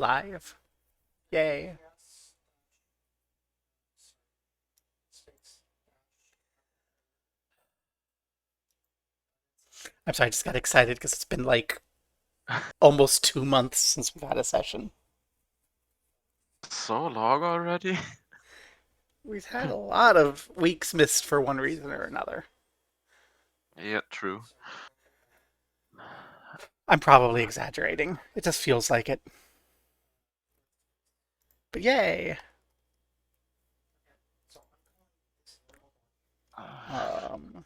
Live. Yay. I'm sorry, I just got excited because it's been like almost 2 months since we've had a session. So long already? We've had a lot of weeks missed for one reason or another. Yeah, true. I'm probably exaggerating. It just feels like it. But yay. Um,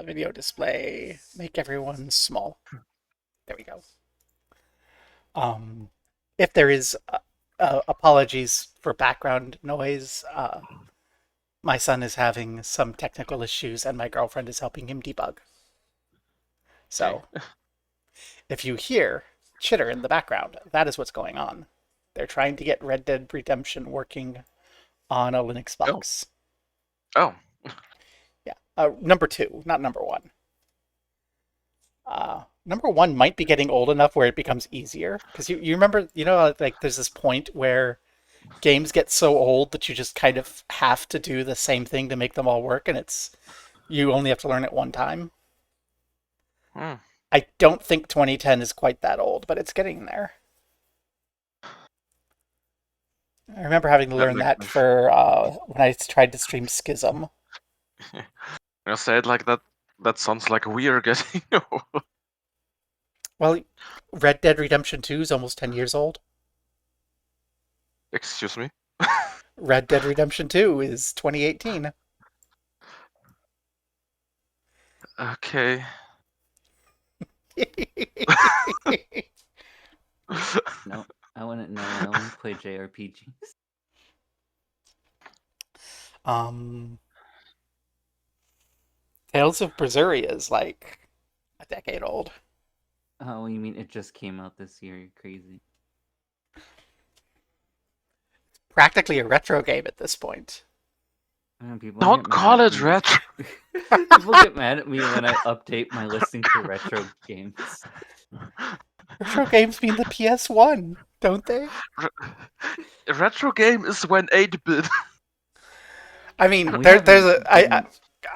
Video display. Make everyone small. There we go. Um, if there is apologies for background noise, my son is having some technical issues and my girlfriend is helping him debug. Okay. So if you hear chitter in the background, that is what's going on. They're trying to get Red Dead Redemption working on a Linux Oh. box. Oh. Yeah. Number two, not number one. Number one might be getting old enough where it becomes easier. Because you remember, like there's this point where games get so old that you just kind of have to do the same thing to make them all work, and you only have to learn it one time. Hmm. I don't think 2010 is quite that old, but it's getting there. I remember having to That learn makes that me. for when I tried to stream Schism. I say it like that. That sounds like we are getting old. Well, Red Dead Redemption 2 is almost 10 years old. Excuse me. Red Dead Redemption 2 is 2018. Okay. No, I wouldn't know. I only play JRPGs. um, Tales of Berseria is like a decade old. Oh, you mean it just came out this year? You're crazy. Practically a retro game at this point. People Don't get mad call at it me. retro. People get mad at me when I update my listing to retro games. Retro games mean the PS1, don't they? Retro game is when 8-bit. I mean, We there's haven't a been.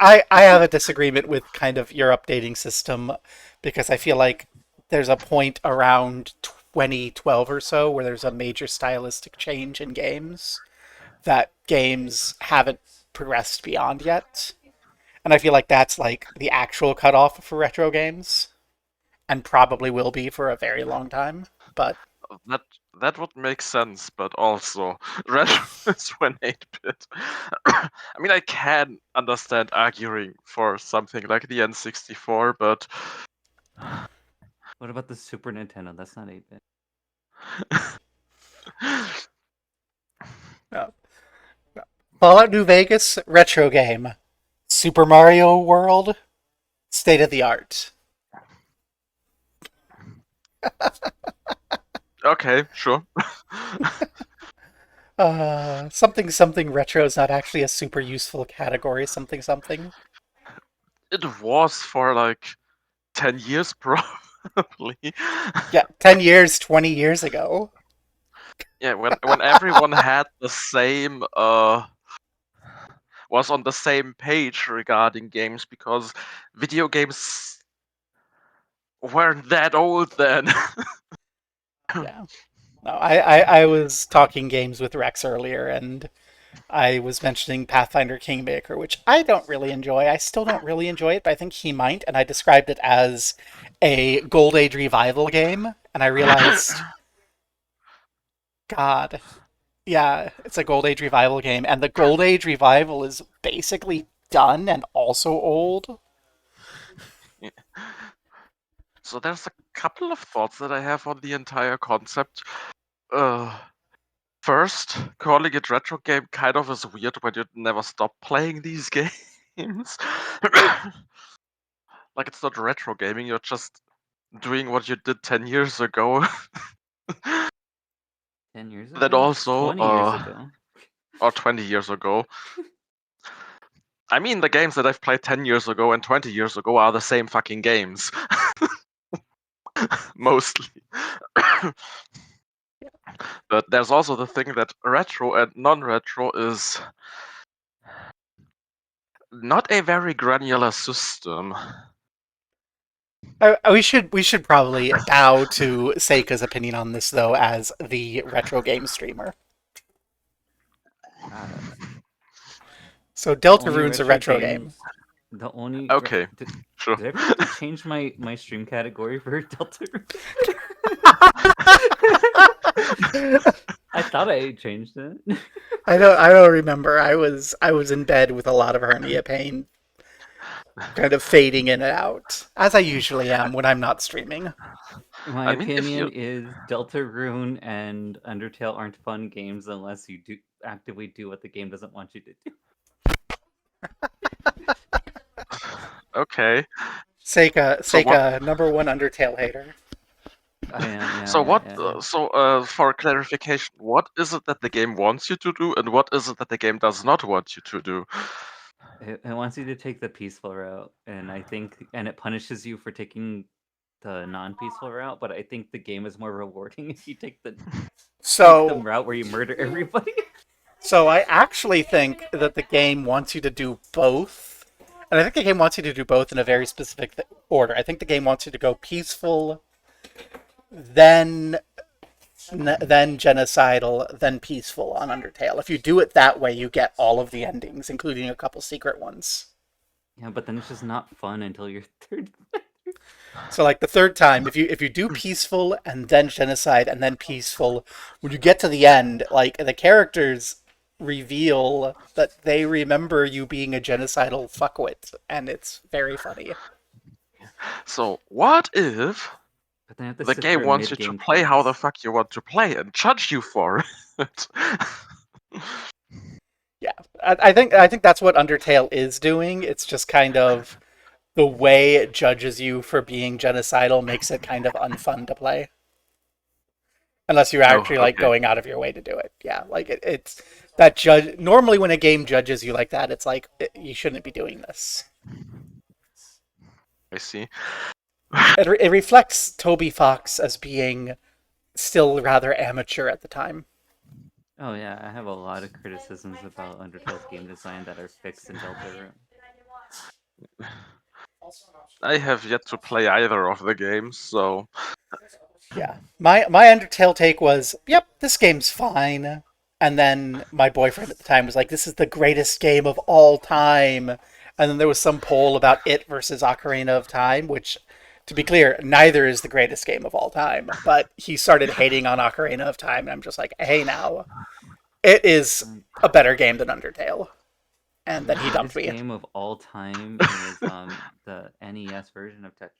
I have a disagreement with kind of your updating system because I feel like there's a point around 2012 or so where there's a major stylistic change in games that games haven't progressed beyond yet. And I feel like that's like the actual cutoff for retro games and probably will be for a very long time. But That that would make sense, but also retro is when 8-bit. I mean, I can understand arguing for something like the N64, but What about the Super Nintendo? That's not 8-bit. uh, Fallout New Vegas retro game, Super Mario World state of the art. Okay, sure. Something something retro is not actually a super useful category. Something something. It was for like 10 years, probably. Yeah, 10 years, 20 years ago. Yeah, when everyone had the same was on the same page regarding games, because video games weren't that old then. Yeah. No, I was talking games with Rex earlier, and I was mentioning Pathfinder Kingmaker, which I don't really enjoy. I still don't really enjoy it, but I think he might. And I described it as a Gold Age revival game, and I realized, God, yeah, it's a Gold Age revival game, and the Gold Age revival is basically done and also old. So there's a couple of thoughts that I have on the entire concept. Uh, First, calling it retro game kind of is weird when you never stop playing these games. Like, it's not retro gaming, you're just doing what you did 10 years ago. 10 years Then ago? also, 20 years ago. or 20 years ago. I mean, the games that I've played 10 years ago and 20 years ago are the same fucking games. mostly. But there's also the thing that retro and non-retro is not a very granular system. We should probably bow to Seika's opinion on this though, as the retro game streamer. Uh, So the only Deltarune's a retro retro game. games. The only Okay, sure. did I ever have to change my stream category for Delta? I thought I changed it. I don't remember. I was in bed with a lot of hernia pain, kind of fading in and out, as I usually am when I'm not streaming. My I mean, if opinion you is Deltarune and Undertale aren't fun games unless you do actively do what the game doesn't want you to do. okay, so what? Seika, number one Undertale hater. I am, yeah, So yeah, what? yeah, yeah. For clarification, what is it that the game wants you to do, and what is it that the game does not want you to do? It wants you to take the peaceful route, and it punishes you for taking the non-peaceful route. But I think the game is more rewarding if you take the So route where you murder everybody. So I actually think that the game wants you to do both. And I think the game wants you to do both in a very specific order. I think the game wants you to go peaceful, then then genocidal, then peaceful on Undertale. If you do it that way, you get all of the endings, including a couple secret ones. Yeah, but then it's just not fun until your third. So like the third time, if you do peaceful and then genocide and then peaceful, when you get to the end, like the characters reveal that they remember you being a genocidal fuckwit, and it's very funny. So what if But then I have to the sit game through a wants you to mid-game play how the quest. fuck you want to play and judge you for it? Yeah, I think that's what Undertale is doing. It's just kind of the way it judges you for being genocidal makes it kind of unfun to play. Unless you're Oh, actually like okay. going out of your way to do it. Yeah, like it's that judge. Normally, when a game judges you like that, it's like you shouldn't be doing this. I see. It reflects Toby Fox as being still rather amateur at the time. Oh yeah, I have a lot of criticisms about Undertale's game design that are fixed in Deltarune. I have yet to play either of the games, so Yeah, my Undertale take was, yep, this game's fine. And then my boyfriend at the time was like, this is the greatest game of all time. And then there was some poll about it versus Ocarina of Time, which, to be clear, neither is the greatest game of all time. But he started hating on Ocarina of Time, and I'm just like, hey, now, it is Um, a better game than Undertale. And then the he dumped greatest me. game of all time is the NES version of Tetris.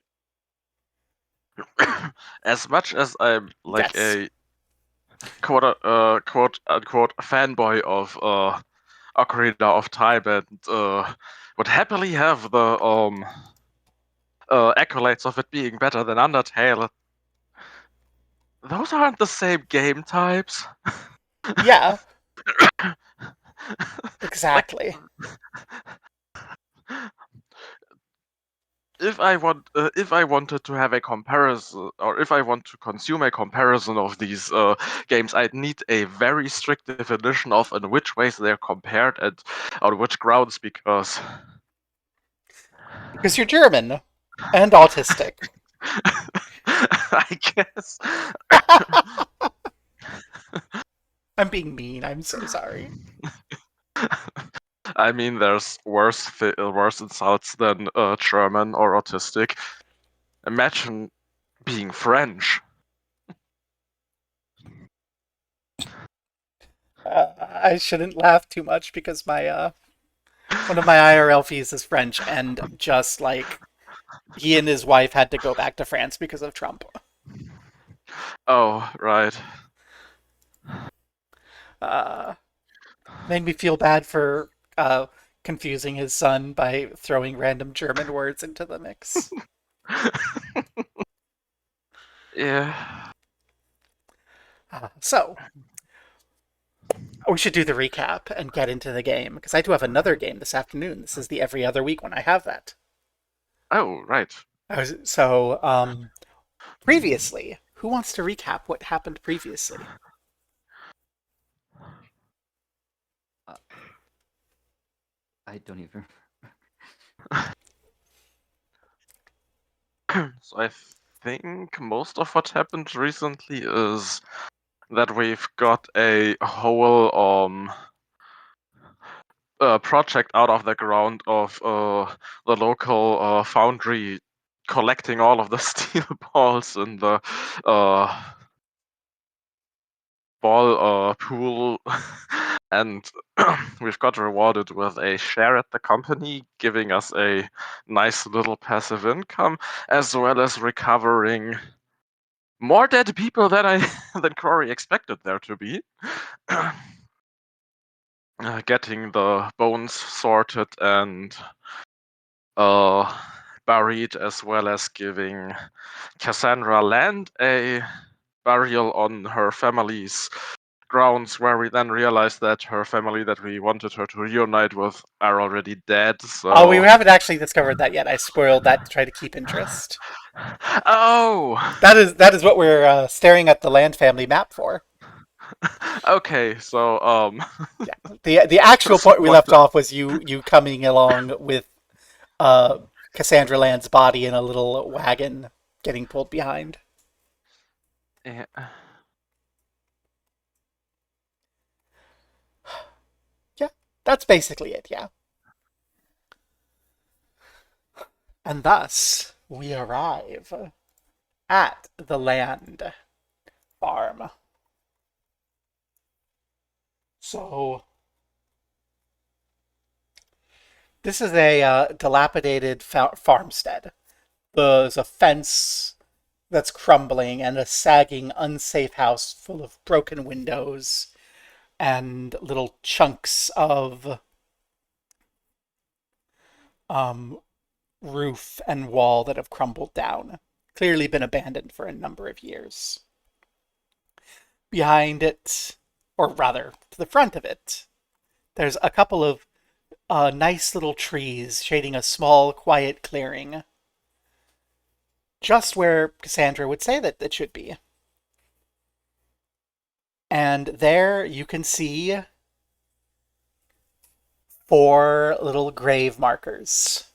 as much as I'm like Yes. a quote unquote fanboy of Ocarina of Time and would happily have the accolades of it being better than Undertale, those aren't the same game types. Yeah, Like, exactly. if I wanted to have a comparison, or if I want to consume a comparison of these games, I'd need a very strict definition of in which ways they're compared and on which grounds, because Because you're German and autistic. I guess. I'm being mean. I'm so sorry. I mean, there's worse insults than German or autistic. Imagine being French. I shouldn't laugh too much because my one of my IRL fees is French, and just like he and his wife had to go back to France because of Trump. Oh, right. Uh, Made me feel bad for confusing his son by throwing random German words into the mix. Yeah. So we should do the recap and get into the game because I do have another game this afternoon. This is the every other week when I have that. Oh, right. So Previously, who wants to recap what happened previously? Uh, I don't even. So I think most of what happened recently is that we've got a whole project out of the ground of the local foundry collecting all of the steel balls in the ball pool, and we've got rewarded with a share at the company, giving us a nice little passive income, as well as recovering more dead people than than Corey expected there to be. Getting the bones sorted and uh, buried, as well as giving Cassandra land a burial on her family's grounds, where we then realized that her family that we wanted her to reunite with are already dead. Oh, we So, haven't actually discovered that yet. I spoiled that to try to keep interest. oh, That is what we're staring at the land family map for. okay. So, Yeah. The actual so point we what left off was you coming along with uh, Cassandra Land's body in a little wagon getting pulled behind. yeah. Yeah, that's basically it. Yeah, and thus we arrive at the land farm. So this is a dilapidated farmstead. There's a fence that's crumbling and a sagging, unsafe house full of broken windows and little chunks of um, roof and wall that have crumbled down. Clearly been abandoned for a number of years. Behind it, or rather, to the front of it, there's a couple of nice little trees shading a small, quiet clearing. Just where Cassandra would say that it should be. And there you can see 4 little grave markers.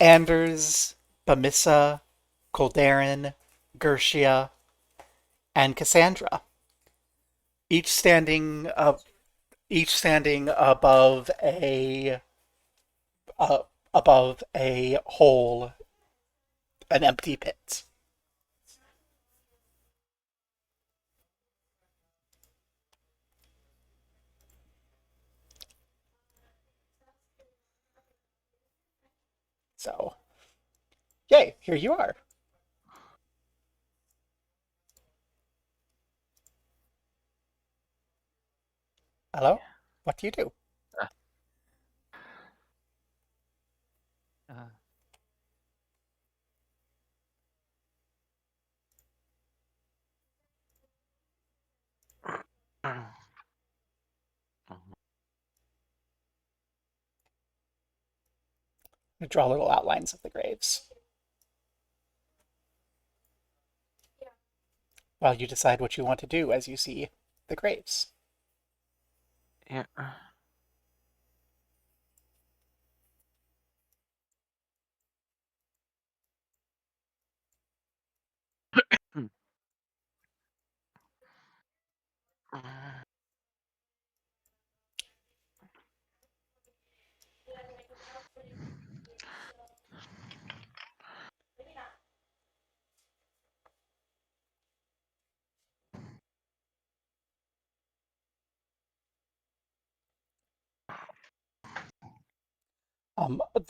Anders, Bamissa, Koldarin, Gershia, and Cassandra, each standing above uh, a hole, an empty pit. So, yay! Here you are. Hello. What do you do? Uh, You draw little outlines of the graves while you decide what you want to do as you see the graves. Yeah.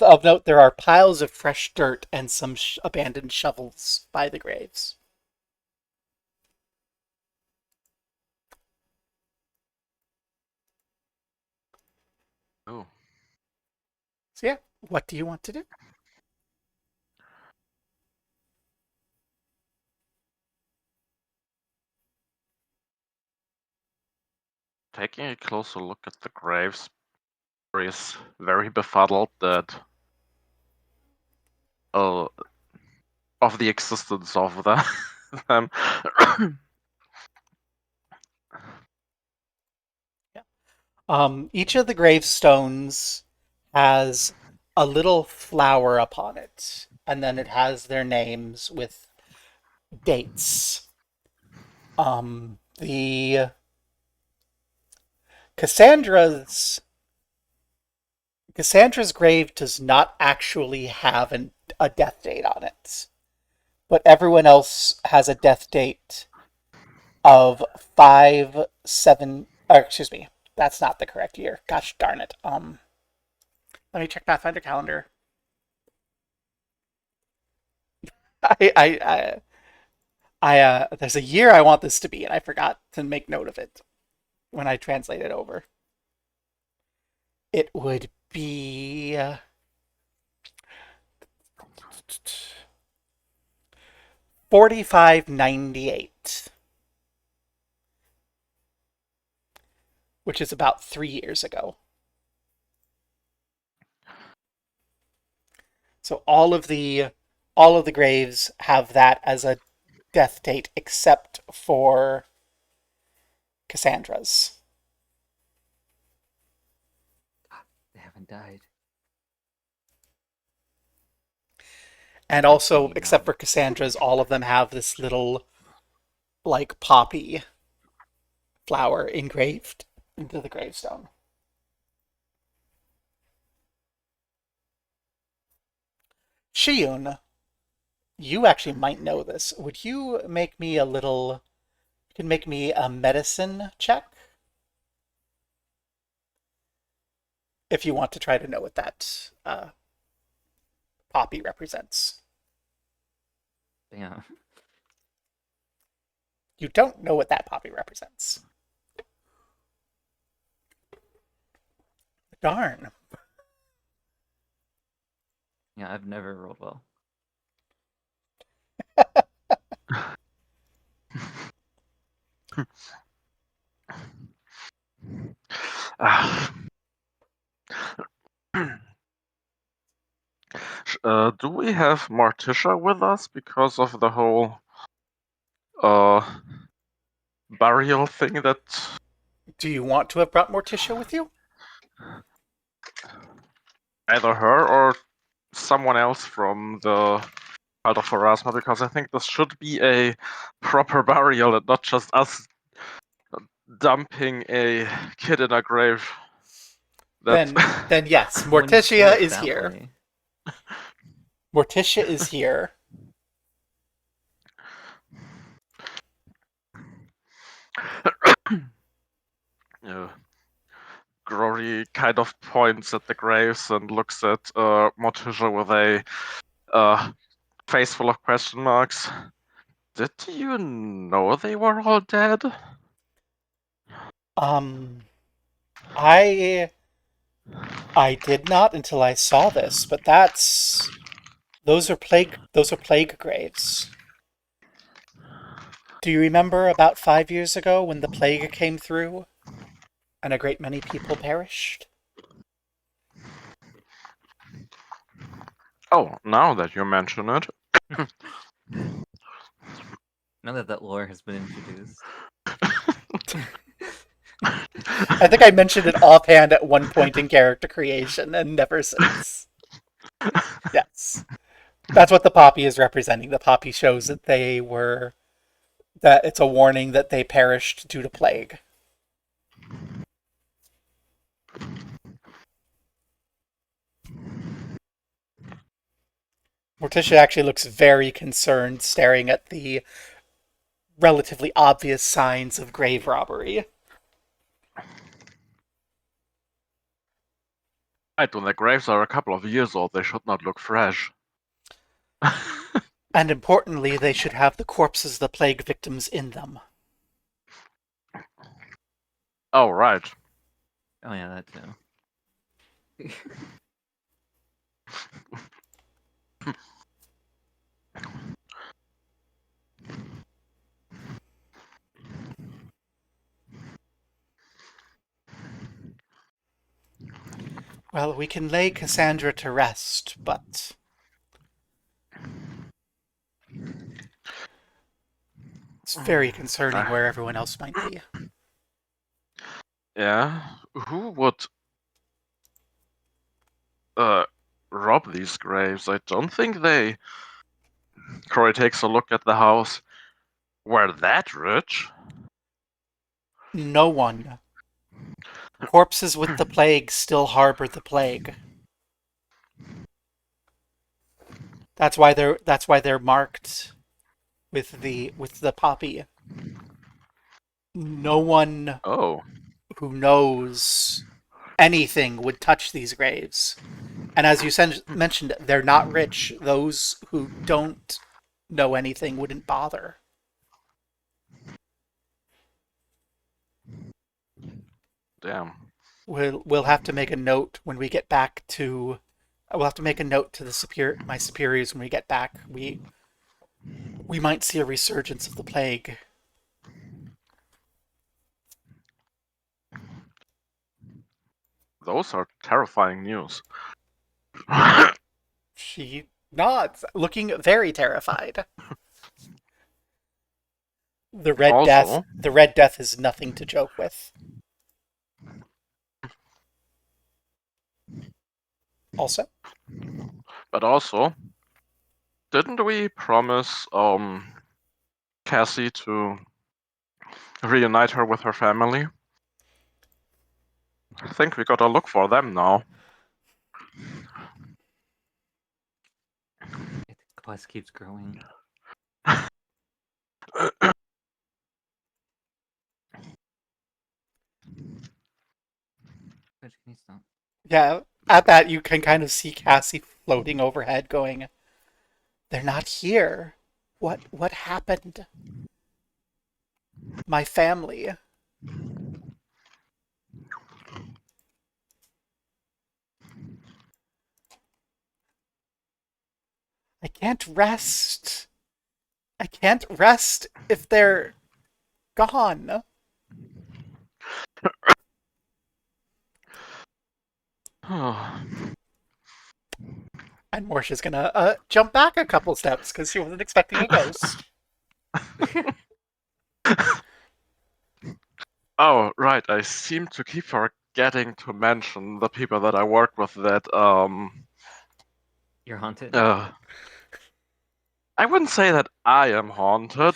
Of note, there are piles of fresh dirt and some abandoned shovels by the graves. Oh. So yeah, what do you want to do? Taking a closer look at the graves, is very befuddled that of the existence of them. Each of the gravestones has a little flower upon it, and then it has their names with dates. The Cassandra's Cassandra's grave does not actually have a death date on it, but everyone else has a death date of 5-7. Excuse me, that's not the correct year. Gosh darn it. Let me check Pathfinder calendar. I, I, I, there's a year I want this to be, and I forgot to make note of it when I translate it over. It would be 4598, which is about 3 years ago. So all of the graves have that as a death date, except for Cassandra's. They haven't died. And also, Maybe except not. for Cassandra's, all of them have this little, like, poppy flower engraved into the gravestone. Shiyun, you actually might know this. Would you make me a little? You can make me a medicine check if you want to try to know what that poppy represents. Damn. You don't know what that poppy represents. Darn. Yeah, I've never rolled well. Ah. Do we have Morticia with us because of the whole burial thing that Do you want to have brought Morticia with you? either her or someone else from the Cult of Pharasma? Because I think this should be a proper burial and not just us dumping a kid in a grave. That Then yes, When you say Morticia it is that here. way. Morticia is here. Grory kind of points at the graves and looks at Morticia with a face full of question marks. Did you know they were all dead? I I did not until I saw this, but those are plague graves. Do you remember about 5 years ago when the plague came through and a great many people perished? Oh, now that you mention it. Now that that lore has been introduced. I think I mentioned it offhand at one point in character creation and never since. Yes. That's what the poppy is representing. The poppy shows that it's a warning that they perished due to plague. Morticia actually looks very concerned, staring at the relatively obvious signs of grave robbery. Right, when the graves are a couple of years old, they should not look fresh. And importantly, they should have the corpses of the plague victims in them. Oh, right. Oh yeah, that too. Well, we can lay Cassandra to rest, but very concerning where everyone else might be. Yeah, who would rob these graves? I don't think they. Corey takes a look at the house. We're that rich? No one. Corpses with the plague still harbor the plague. That's why they're marked with the poppy. No one Oh, who knows anything would touch these graves. And as you mentioned, they're not rich. Those who don't know anything wouldn't bother. damn. We'll have to make a note when we get back to. We'll have to make a note to my superiors when we get back. We might see a resurgence of the plague. Those are terrifying news. She nods, looking very terrified. The Red Death. Also, The Red Death is nothing to joke with. Also, but also, didn't we promise Cassie to reunite her with her family? I think we gotta look for them now. The quest keeps growing. Can you stop? yeah, at that you can kind of see Cassie floating overhead going, "They're not here. What happened? My family." I can't rest. I can't rest if they're gone. And Morsha's gonna jump back a couple steps because she wasn't expecting a ghost. Oh, right. I seem to keep forgetting to mention the people that I work with that You're haunted. I wouldn't say that I am haunted.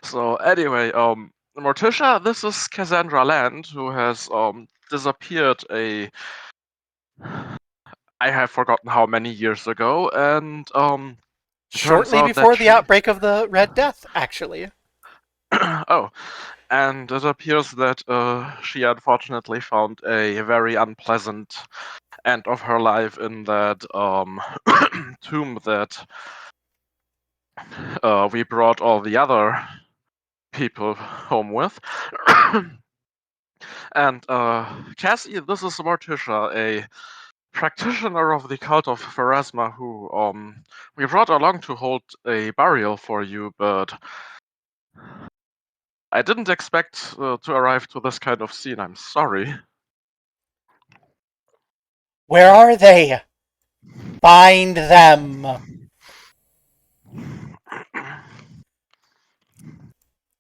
So anyway, Morticia, this is Cassandra Land, who has disappeared I have forgotten how many years ago, and turns Shortly out that before the outbreak of the Red Death, actually. oh, and it appears that she unfortunately found a very unpleasant end of her life in that tomb that we brought all the other people home with. And Cassie, this is Morticia, a practitioner of the cult of Pharasma who we brought along to hold a burial for you, but I didn't expect to arrive to this kind of scene. I'm sorry. Where are they? Find them.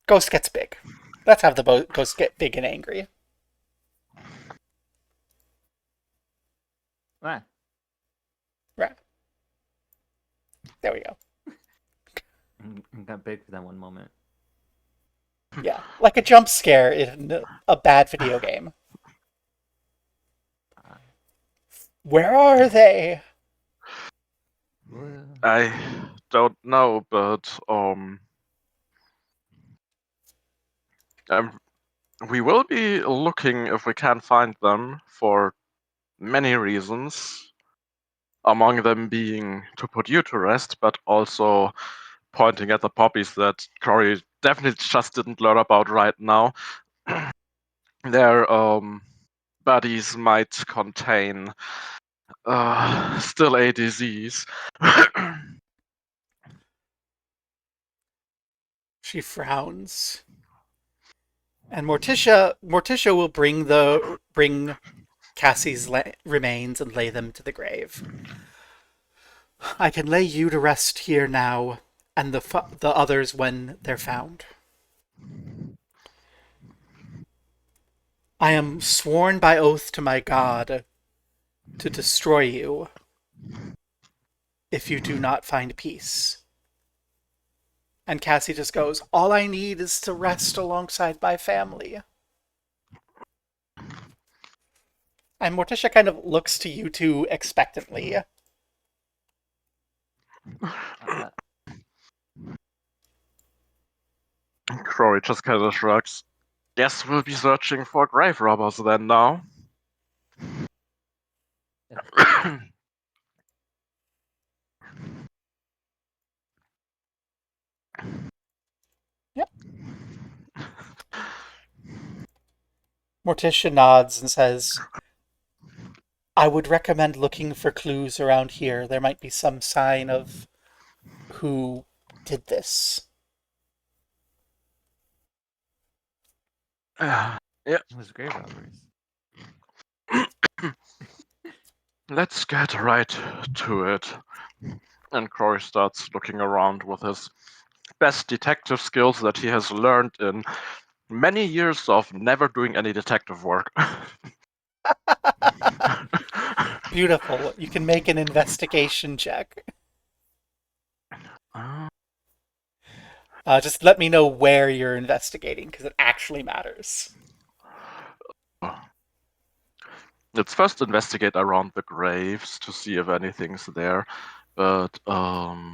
Ghost gets big. Let's have the ghost get big and angry. Ah, Right. There we go. I got big for that one moment. Yeah, like a jump scare in a bad video game. Where are they? Whoa. I don't know, but we will be looking if we can find them for many reasons. Among them being to put you to rest, but also pointing at the poppies that Corey definitely just didn't learn about right now. Their bodies might contain still a disease. She frowns. And Morticia will bring Cassie's remains and lay them to the grave. I can lay you to rest here now, and the others when they're found. I am sworn by oath to my God to destroy you if you do not find peace. And Cassie just goes, all I need is to rest alongside my family. And Morticia kind of looks to you two expectantly. Crory just kind of shrugs. Guess we'll be searching for grave robbers then now. Yep. Morticia nods and says, I would recommend looking for clues around here. There might be some sign of who did this. Yeah. It was grave robbers. Let's get right to it. And Crory starts looking around with his best detective skills that he has learned in many years of never doing any detective work. Beautiful. You can make an investigation check. Just let me know where you're investigating, because it actually matters. Let's first investigate around the graves to see if anything's there. But what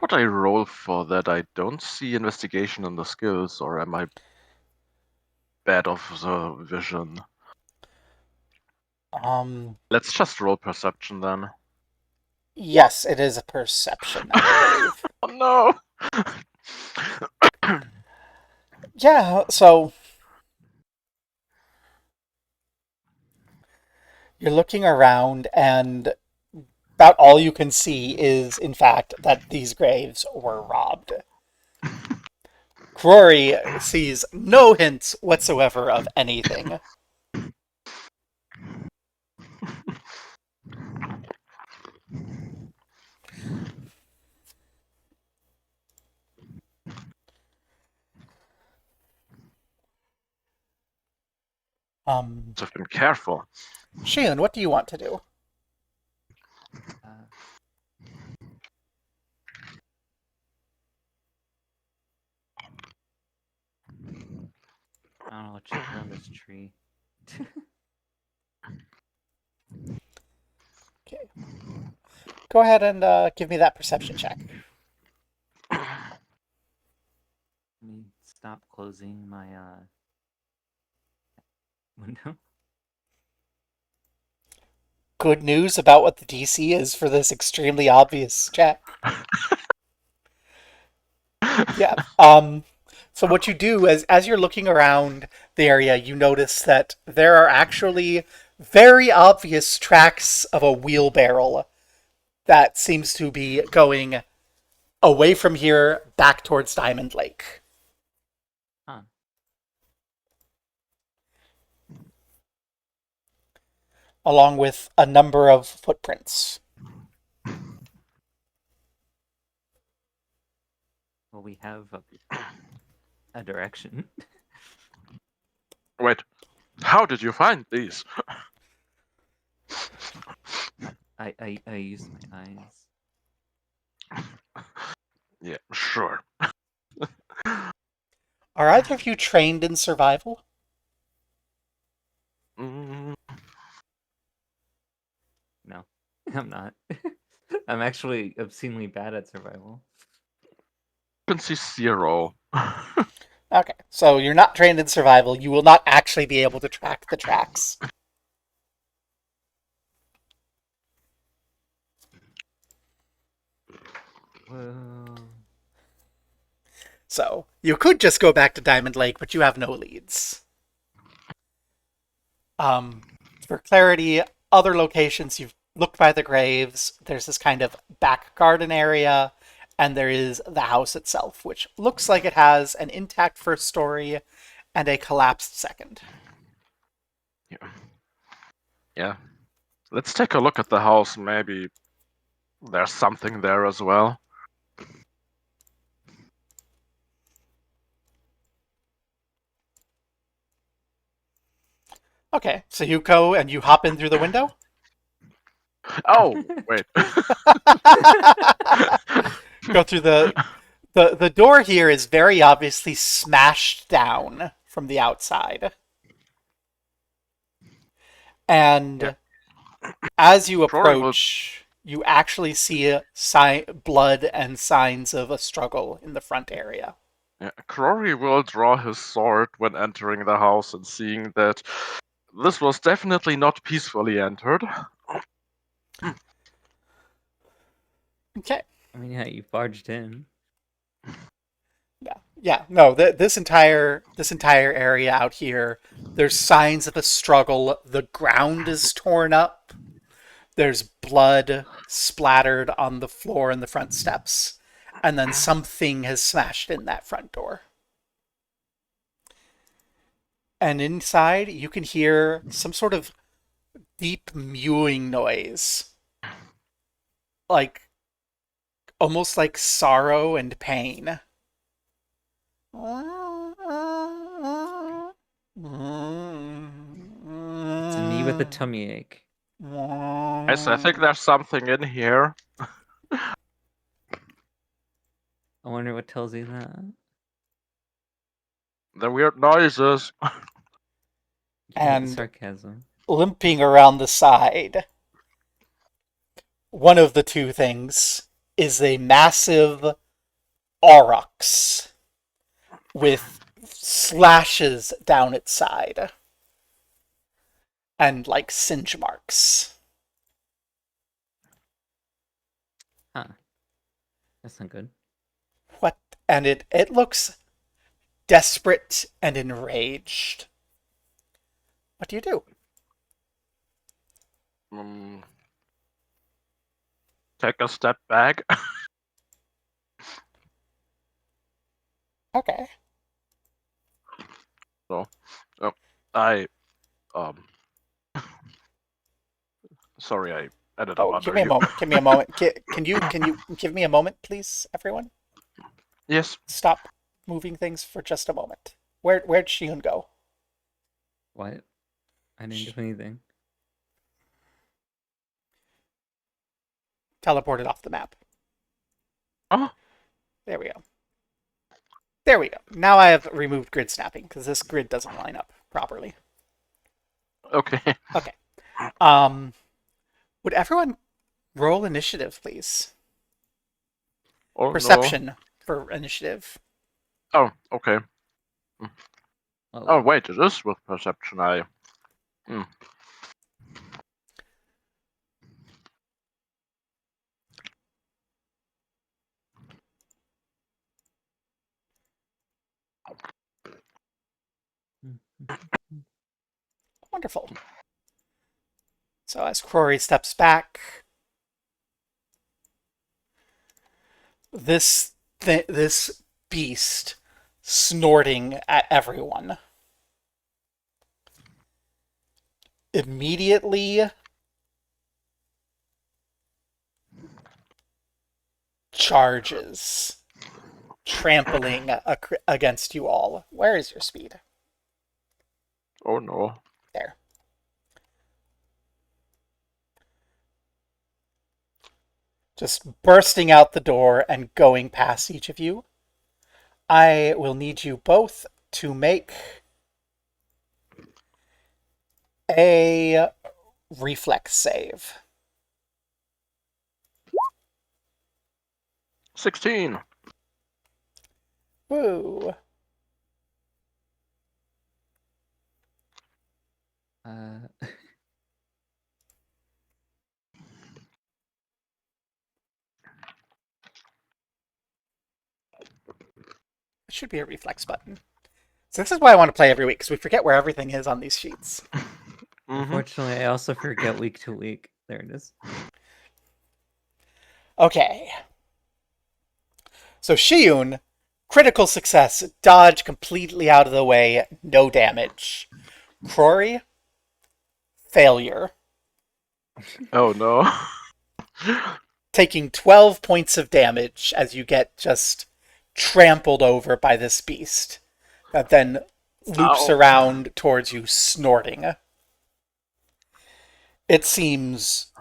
would I roll for that? I don't see investigation in the skills, or am I bad of the vision? Let's just roll perception then. Yes, it is a perception, I believe. Oh no! Yeah, so you're looking around, and about all you can see is, in fact, that these graves were robbed. Rory sees no hints whatsoever of anything. I've been careful. Sheehan, what do you want to do? I don't know, check around this tree. Okay. Go ahead and give me that perception check. Let me stop closing my window. Good news about what the DC is for this extremely obvious check. Yeah. So what you do is, as you're looking around the area, you notice that there are actually very obvious tracks of a wheelbarrow that seems to be going away from here back towards Diamond Lake. Huh. Along with a number of footprints. Well, we have a direction. Wait, how did you find these? I used my eyes. Yeah, sure. Are either of you trained in survival? Mm, No, I'm not. I'm actually obscenely bad at survival. Frequency 0. Okay, so you're not trained in survival. You will not actually be able to track the tracks. Well, So you could just go back to Diamond Lake, but you have no leads. For clarity, other locations you've looked by the graves. There's this kind of back garden area, and there is the house itself, which looks like it has an intact first story and a collapsed second. Yeah. Let's take a look at the house. Maybe there's something there as well. Okay, so you go and you hop in through the window? Oh, wait. Go through the door here is very obviously smashed down from the outside. Yeah. And as you Rory will, approach, you actually see blood and signs of a struggle in the front area. yeah, Rory will draw his sword when entering the house and seeing that this was definitely not peacefully entered. Okay. I mean, yeah, you barged in. Yeah. No, this entire area out here, there's signs of a struggle. The ground is torn up. There's blood splattered on the floor and the front steps. And then something has smashed in that front door. And inside, you can hear some sort of deep mewing noise. Like, almost like sorrow and pain. It's me with a tummy ache. Yes, I think there's something in here. I wonder what tells you that. The weird noises. Yeah, the And sarcasm. limping around the side, one of the two things is a massive aurochs with slashes down its side and like singe marks. Huh. That's not good. What? And it looks desperate and enraged. What do you do? Take a step back. Okay. I, um, sorry, I ended up Oh, under give me a you. moment. Give me a moment. Can you give me a moment, please, everyone? Yes. Stop moving things for just a moment. Where'd Shion go? What? I didn't do anything. Teleported off the map. Oh, There we go. There we go. Now I have removed grid snapping because this grid doesn't line up properly. okay. Okay. Would everyone roll initiative, please? Oh, Perception for initiative. No. Oh, okay. Oh, Oh, wait, it is with perception. Wonderful. So as Crory steps back, this beast snorting at everyone immediately charges, trampling against you all. Where is your speed? Oh no. There. Just bursting out the door and going past each of you. I will need you both to make a reflex save. 16. Woo. It should be a reflex button. So this is why I want to play every week, because we forget where everything is on these sheets. Unfortunately, I also forget week to week. There it is. Okay. So Shiun, critical success, dodge completely out of the way, no damage. Crory, failure, Oh no. taking 12 points of damage as you get just trampled over by this beast that then loops Ow. around towards you, snorting. It seems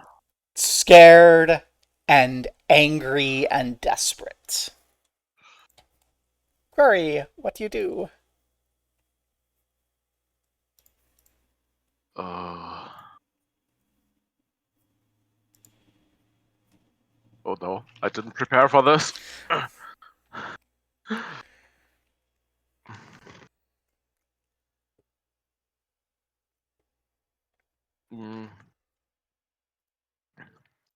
scared and angry and desperate. Query, what do you do? Uh, oh no, I didn't prepare for this. Mm.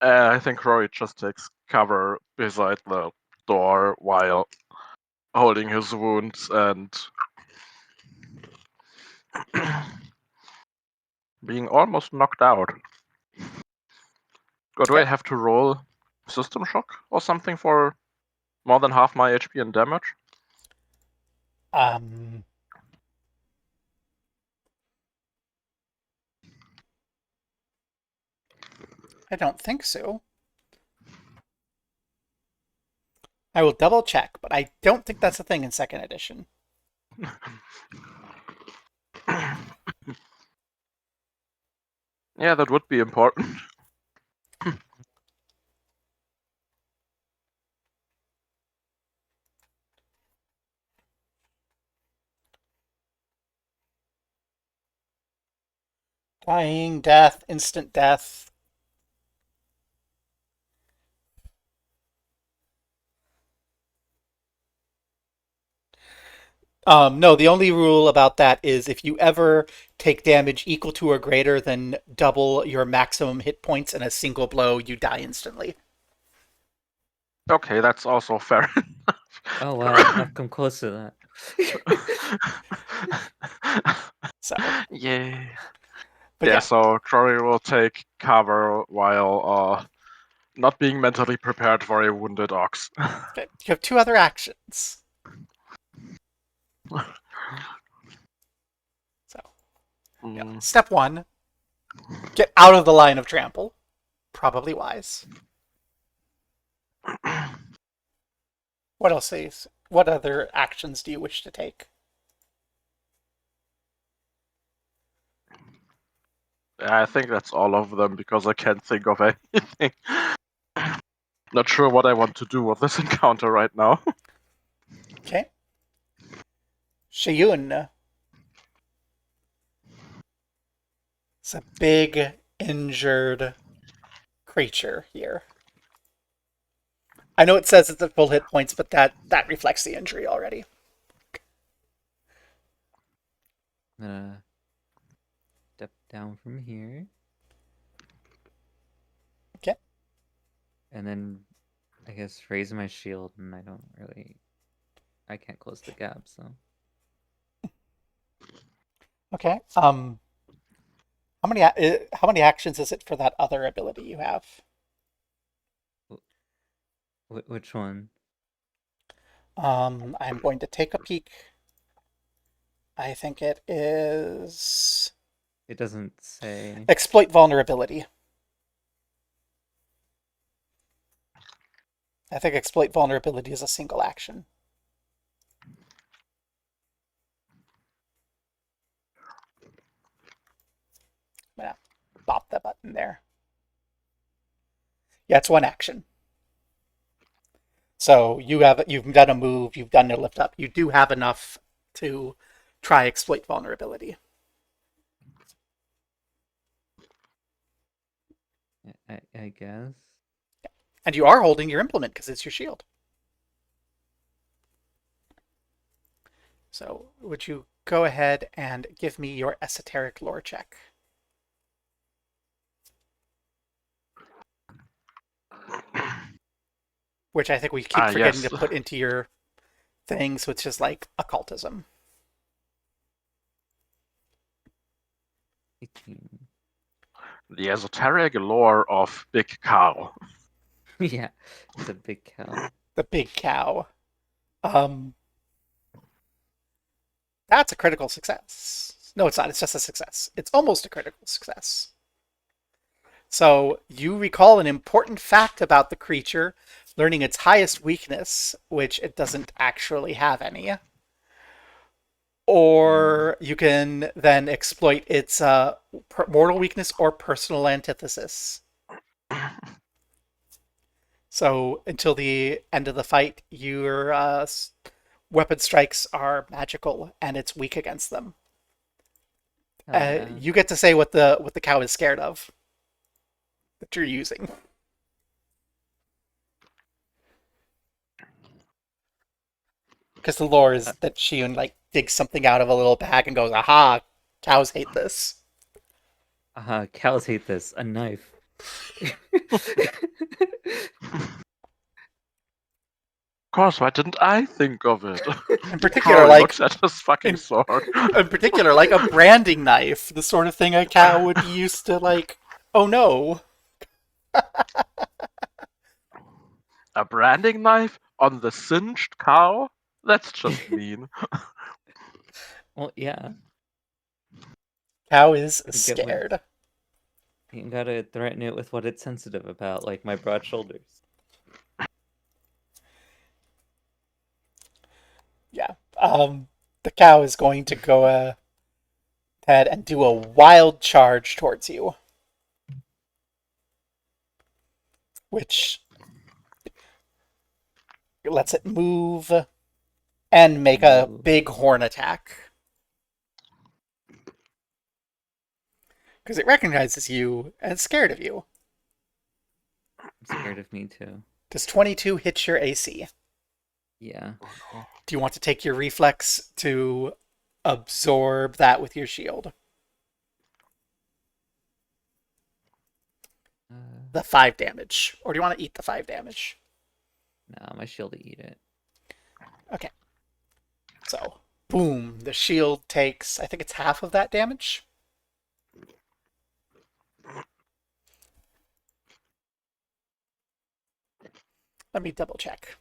I think Rory just takes cover beside the door while holding his wounds and being almost knocked out. Or do I Okay. have to roll System Shock or something for more than half my HP and damage? Um, I don't think so. I will double check, but I don't think that's a thing in second edition. Yeah, that would be important. Dying, death, instant death. No, the only rule about that is if you ever take damage equal to or greater than double your maximum hit points in a single blow, you die instantly. Okay, that's also fair Oh wow, I've come close to that. So, Yeah. but Yeah, yeah, so Rory will take cover while not being mentally prepared for a wounded ox. okay. You have two other actions. So, yeah. Mm. Step one, get out of the line of trample. Probably wise. What else is? What other actions do you wish to take? I think that's all of them because I can't think of anything. Not sure what I want to do with this encounter right now. Okay. Shiyun. It's a big, injured creature here. I know it says it's at full hit points, but that reflects the injury already. I'm gonna step down from here. Okay. And then I guess raise my shield, and I can't close the gap, so. Okay. How many actions is it for that other ability you have? Which one? I'm going to take a peek. I think it is It doesn't say. exploit vulnerability. I think exploit vulnerability is a single action. I'm gonna bop the button there. Yeah, it's one action. So you've done a move, you've done a lift up. You do have enough to try exploit vulnerability. I guess. And you are holding your implement because it's your shield. So would you go ahead and give me your esoteric lore check? Which I think we keep forgetting Yes. to put into your thing, so it's just like occultism. 18. The esoteric lore of Big Cow. Yeah, it's a big cow. The big cow. Um, that's a critical success. No, it's not. It's just a success. It's almost a critical success. So you recall an important fact about the creature, learning its highest weakness, which it doesn't actually have any, or you can then exploit its mortal weakness or personal antithesis. So until the end of the fight, your weapon strikes are magical and it's weak against them. Hell yeah. You get to say what the cow is scared of that you're using. Because the lore is that Shion like digs something out of a little bag and goes, "Aha! Cows hate this." Cows hate this. A knife. Of course, why didn't I think of it? In particular, Cory like looks at his fucking in, sword. in particular, like a branding knife, the sort of thing a cow would be used to. Like, oh no, A branding knife on the singed cow? That's just mean. Well, yeah. cow is You get what scared. you gotta threaten it with what it's sensitive about, like my broad shoulders. Yeah. The cow is going to go ahead and do a wild charge towards you, which lets it move and make a Ooh. big horn attack. Because it recognizes you and it's scared of you. I'm scared of me too. Does 22 hit your AC? Yeah. Do you want to take your reflex to absorb that with your shield? The 5 damage. Or do you want to eat the 5 damage? No, my shield to eat it. Okay. So, boom. The shield takes, I think it's half of that damage. Let me double check.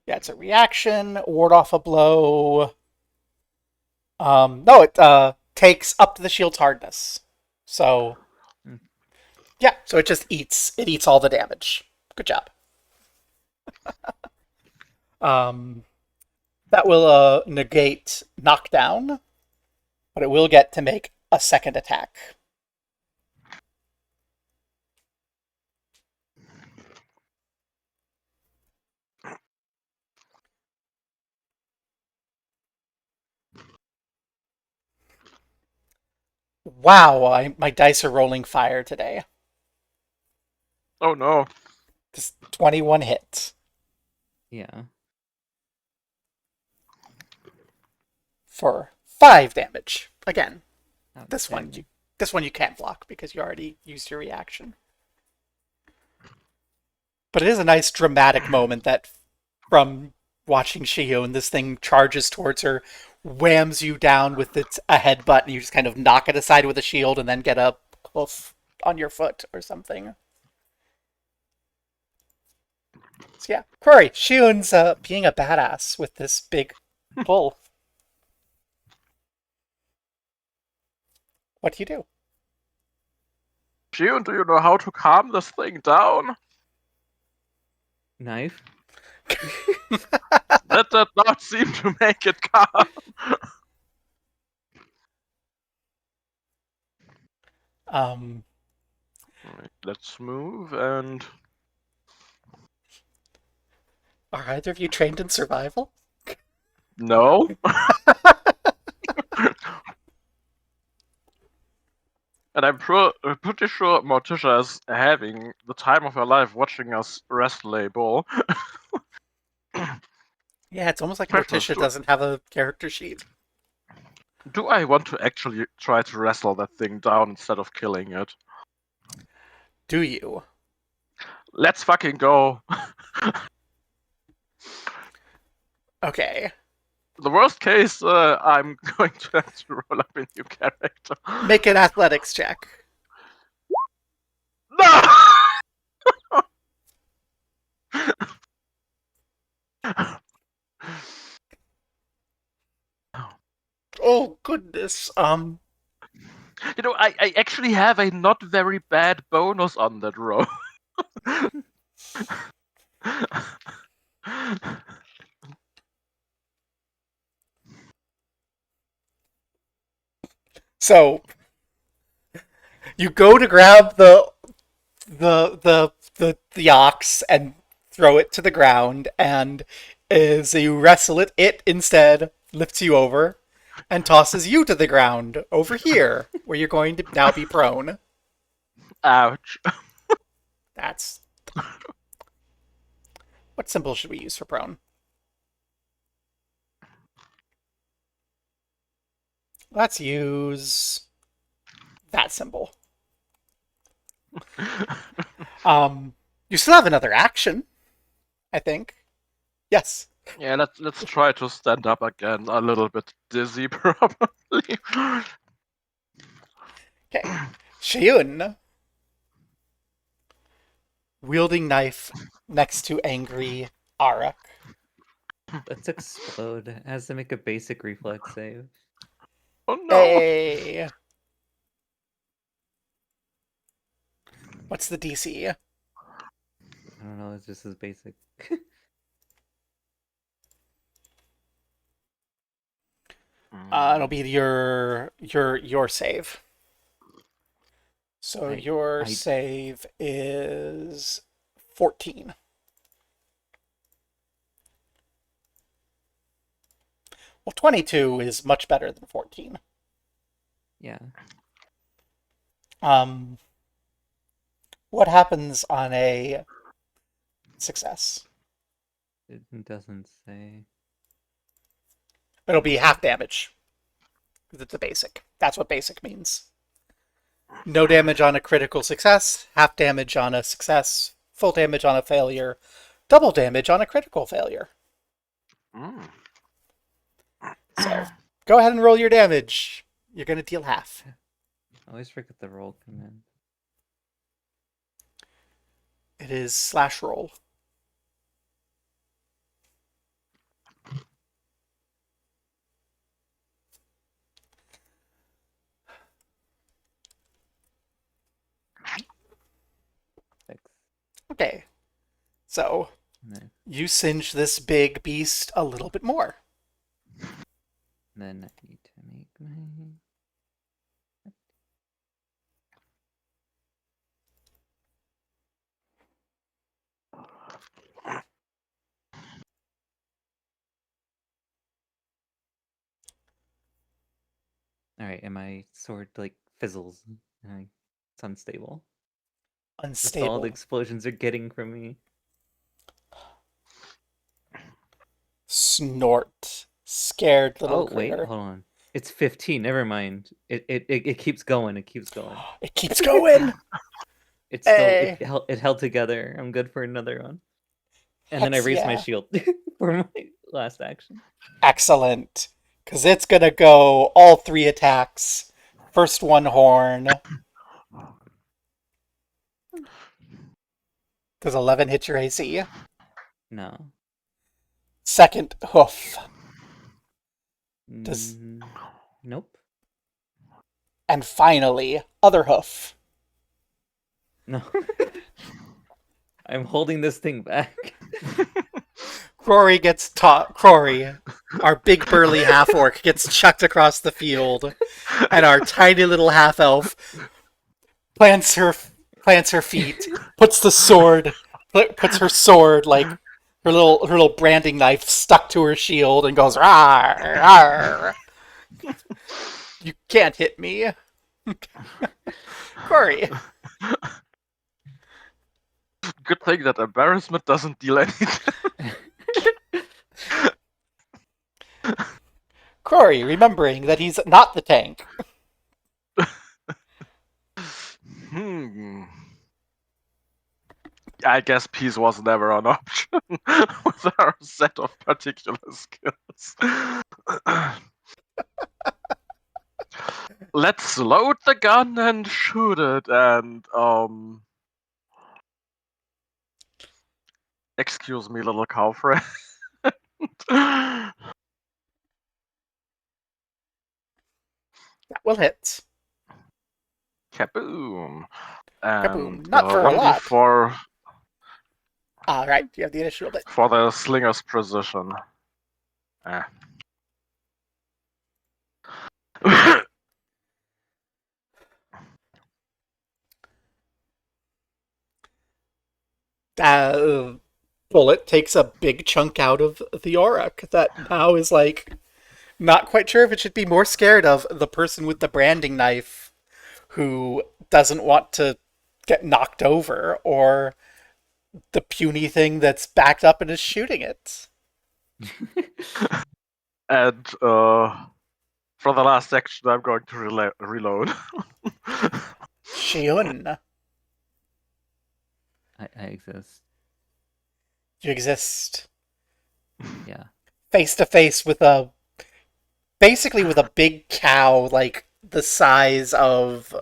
Yeah, it's a reaction, ward off a blow. No, it takes up to the shield's hardness. So, yeah, so it just eats. It eats all the damage. Good job. um, that will negate knockdown, but it will get to make a second attack. Wow, my dice are rolling fire today. Oh no. Just 21 hit Yeah. for 5 damage. Again, this one Outstanding. you can't block because you already used your reaction. But it is a nice dramatic moment that from watching Shion, this thing charges towards her, whams you down with a headbutt, and you just kind of knock it aside with a shield and then get a hoof on your foot or something. So yeah, Corey, Shion's being a badass with this big bull. What do you do? June, do you know how to calm this thing down? Knife. That did not seem to make it calm. Um, Alright, let's move and. are either of you trained in survival? No? And I'm pretty sure Morticia is having the time of her life watching us wrestle a bull. Yeah, it's almost like Preference, Morticia doesn't have a character sheet. do I want to actually try to wrestle that thing down instead of killing it? Do you? Let's fucking go. Okay. The worst case, I'm going to have to roll up a new character. Make an athletics check. No! Oh goodness. I actually have a not very bad bonus on that roll. So you go to grab the ox and throw it to the ground, and as you wrestle it, it instead lifts you over and tosses you to the ground over here, where you're going to now be prone. Ouch. That's what symbol should we use for prone? Let's use that symbol. You still have another action, I think. Yes. Yeah, let's try to stand up again. A little bit dizzy, probably. Okay. Shiyun, wielding knife next to angry Arak. Let's explode. It has to make a basic reflex save. Oh no! Hey. What's the DC? I don't know. It's just as basic. It'll be your save. So your I save is 14. Well, 22 is much better than 14. yeah. What happens on a success? It doesn't say. It'll be half damage. Because it's a basic. That's what basic means. No damage on a critical success, half damage on a success, full damage on a failure, double damage on a critical failure. Mm. So, go ahead and roll your damage. You're going to deal half. I always forget the roll command. It is slash roll. Six. Okay. So, No. you singe this big beast a little bit more. Then I need to make my. All right, and my sword like fizzles. It's unstable. That's all the Unstable. explosions are getting from me. Snort. Scared little Oh wait, critter. hold on. It's 15. Never mind. It keeps going. It keeps going. It keeps going! It's still Hey. it held together. I'm good for another one. And then I Hex raised my yeah. shield for my last action. Excellent. Because it's going to go all 3 attacks. First one horn. Does 11 hit your AC? No. Second hoof. Does Nope. And finally, other hoof. No. I'm holding this thing back. Crory gets Crory, our big burly half orc, gets chucked across the field, and our tiny little half elf plants her feet, puts her sword like her little branding knife stuck to her shield, and goes rawr, rawr. You can't hit me, Crory. Good thing that embarrassment doesn't deal anything. Crory, remembering that he's not the tank. I guess peace was never an option with our set of particular skills. Let's load the gun and shoot it, and excuse me, little cow friend. That will hit. Kaboom! And Kaboom. Not for a lot. 1d4 All right, you have the initial bit. for the slinger's precision. Ah. Bullet takes a big chunk out of the Auroch that now is like not quite sure if it should be more scared of the person with the branding knife who doesn't want to get knocked over or the puny thing that's backed up and is shooting it. And for the last action, I'm going to reload. Shiun, I exist. you exist Yeah. face to face with basically with a big cow like the size of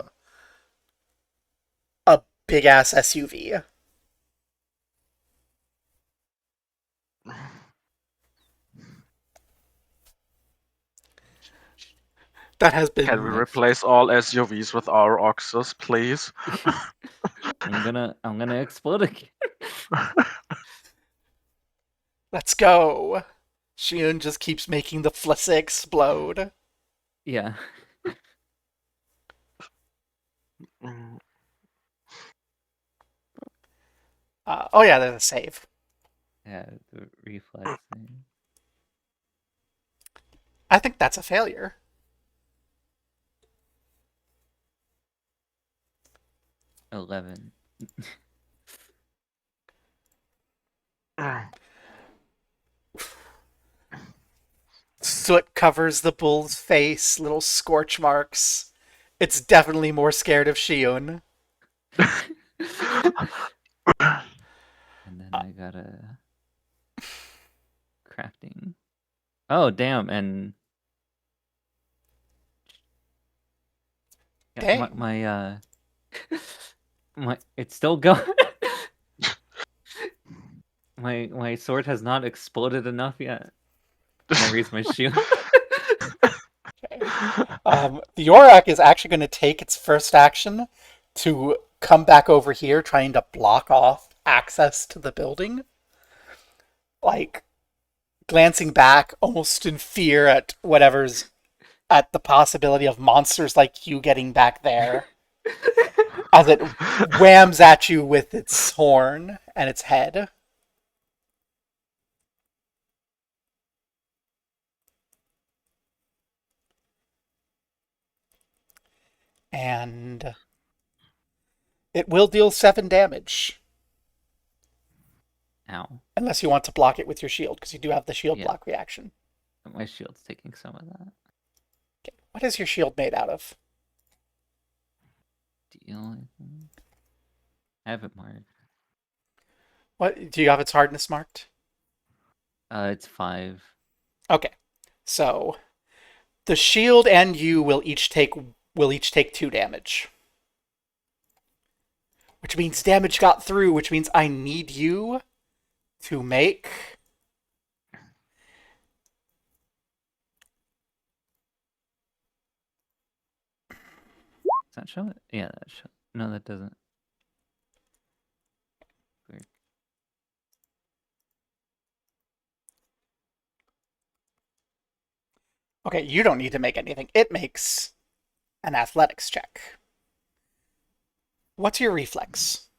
a big ass SUV. That has been Can we replace all SUVs with our Oxus, please? I'm gonna explode again. Let's go. Shion just keeps making the Flissa explode. Yeah. Oh yeah, there's a save. Yeah, the reflex thing. I think that's a failure. 11. Soot covers the bull's face, little scorch marks. It's definitely more scared of Shion. And then I got a crafting. Oh damn! And yeah, Dang. my it's still going. My sword has not exploded enough yet. And I raise my shield. The Auroch is actually going to take its first action to come back over here, trying to block off access to the building. Like, glancing back almost in fear at whatever's at the possibility of monsters like you getting back there as it whams at you with its horn and its head. And it will deal 7 damage. Ow. Unless you want to block it with your shield, because you do have the shield Yeah. block reaction. My shield's taking some of that. Okay. What is your shield made out of? Deal, I think. I have it marked. What do you have its hardness marked? It's 5. Okay. So the shield and you will each take 2 damage. Which means damage got through, which means I need you to make Does that show it? Yeah, that show. No, that doesn't. Weird. Okay, you don't need to make anything. It makes an athletics check. What's your reflex?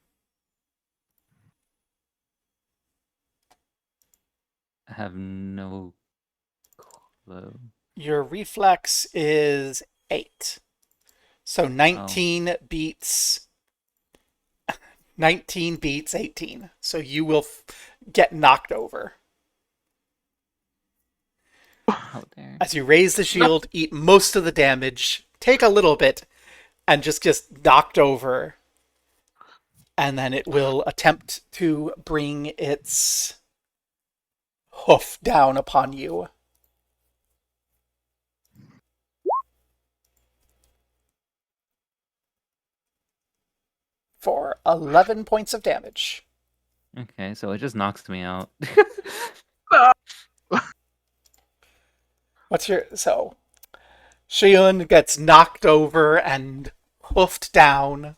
I have no clue. Your reflex is 8. So 19 beats 18. So you will get knocked over. How dare. As you raise the shield, eat most of the damage, take a little bit, and just get knocked over. And then it will attempt to bring its hoof down upon you. For 11 points of damage. Okay, so it just knocks me out. What's your... So, Shion gets knocked over and hoofed down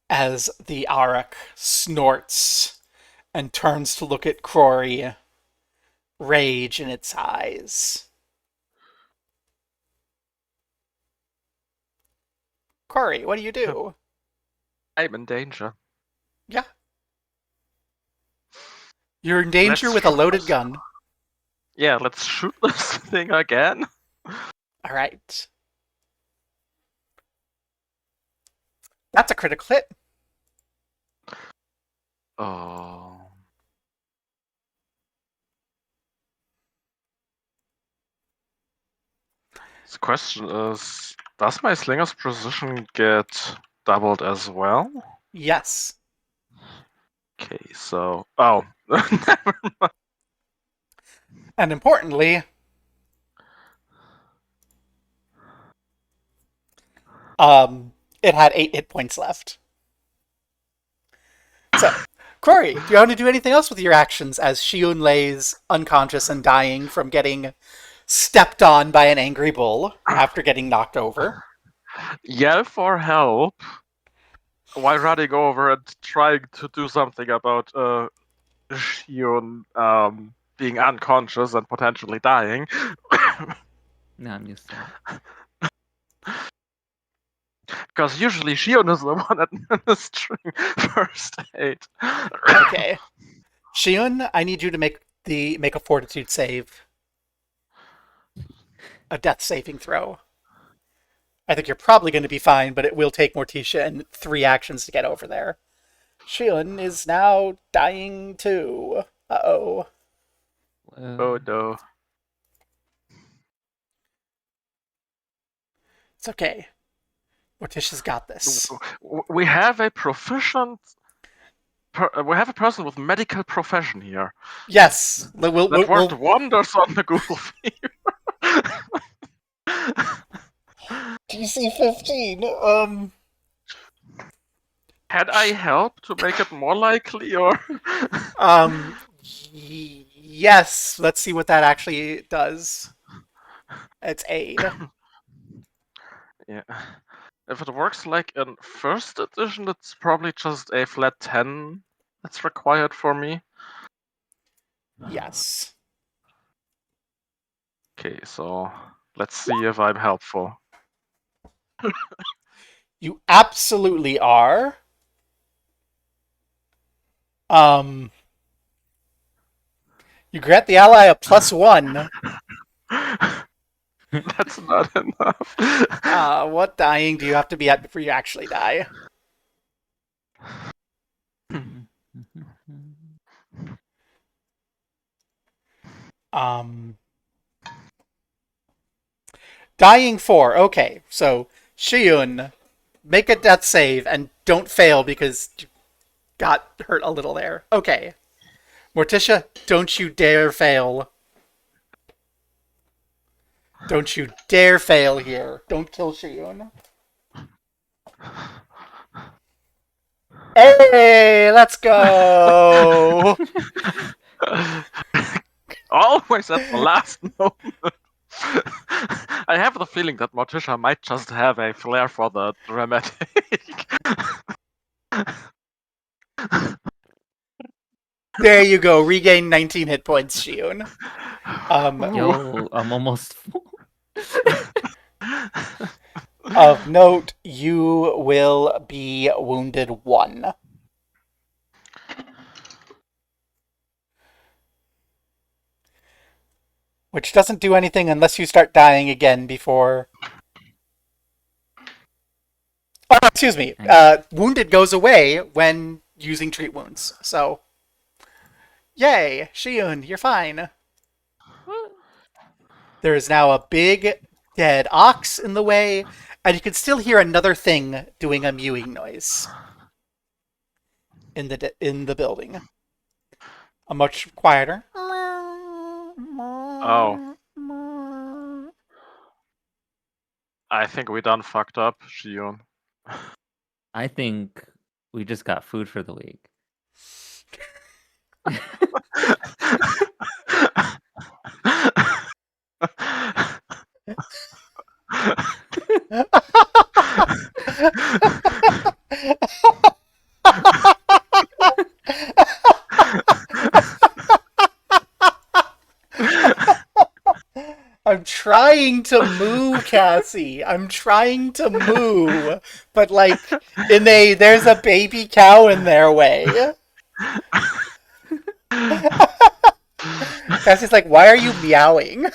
as the Arak snorts and turns to look at Crory, rage in its eyes. Crory, what do you do? I'm in danger. Yeah. You're in danger Let's with a shoot loaded this. gun. Yeah, let's shoot this thing again. All right. That's a critical hit. Oh. The question is, does my slinger's precision get doubled as well? Yes. Okay, so... Oh, never mind. And importantly, it had 8 hit points left. So, Crory, do you want to do anything else with your actions as Shiun lays unconscious and dying from getting stepped on by an angry bull after getting knocked over? Yell for help while running over and trying to do something about Shion being unconscious and potentially dying. No, I'm used to it. Because usually Shion is the one administering first aid. Okay. Shiun, I need you to make a fortitude save. A death saving throw. I think you're probably going to be fine, but it will take Morticia and 3 actions to get over there. Shiun is now dying too. Uh-oh. Oh no. It's okay. Morticia's got this. We have a proficient. We have a person with medical profession here. Yes. That worked wonders on the Google DC 15. Can I help to make it more likely, or? Yes. Let's see what that actually does. It's aid. Yeah. If it works like in first edition, it's probably just a flat 10 that's required for me. Yes. Okay, so let's see if I'm helpful. You absolutely are. You grant the ally a +1. That's not enough. What dying do you have to be at before you actually die? Um, Dying 4. Okay, so Shiun, make a death save and don't fail because you got hurt a little there. Okay. Morticia, don't you dare fail. Don't you dare fail here. Don't kill Shiun. Hey, let's go! Always at the last moment. I have the feeling that Morticia might just have a flair for the dramatic. There you go. Regain 19 hit points, Shion. Yo, I'm almost full. Of note, you will be wounded 1. Which doesn't do anything unless you start dying again before... Oh, excuse me. Wounded goes away when using treat wounds. So, yay, Shion, you're fine. There is now a big dead ox in the way, and you can still hear another thing doing a mewing noise in the building. A much quieter. Oh. I think we done fucked up, Shion. I think we just got food for the week. I'm trying to moo, Cassie. I'm trying to moo, but like there's a baby cow in their way. Cassie's like, why are you meowing?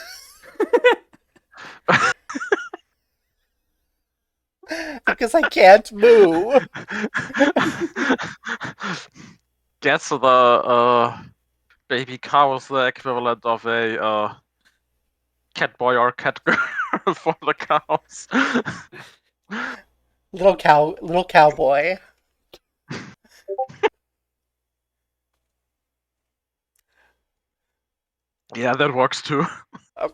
Because I can't moo. Guess the baby cow is the equivalent of a cat boy or cat girl for the cows. Little cowboy. Yeah, that works too. Uh,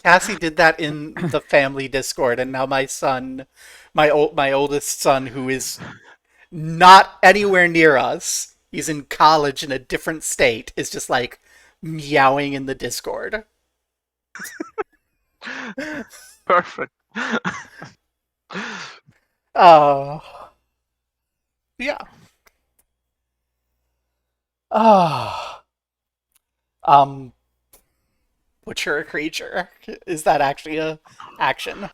Cassie did that in the family Discord, and now my oldest son, who is not anywhere near us, he's in college in a different state, is just like meowing in the Discord. Perfect. Oh, yeah. Oh, um, butcher a creature. Is that actually a action?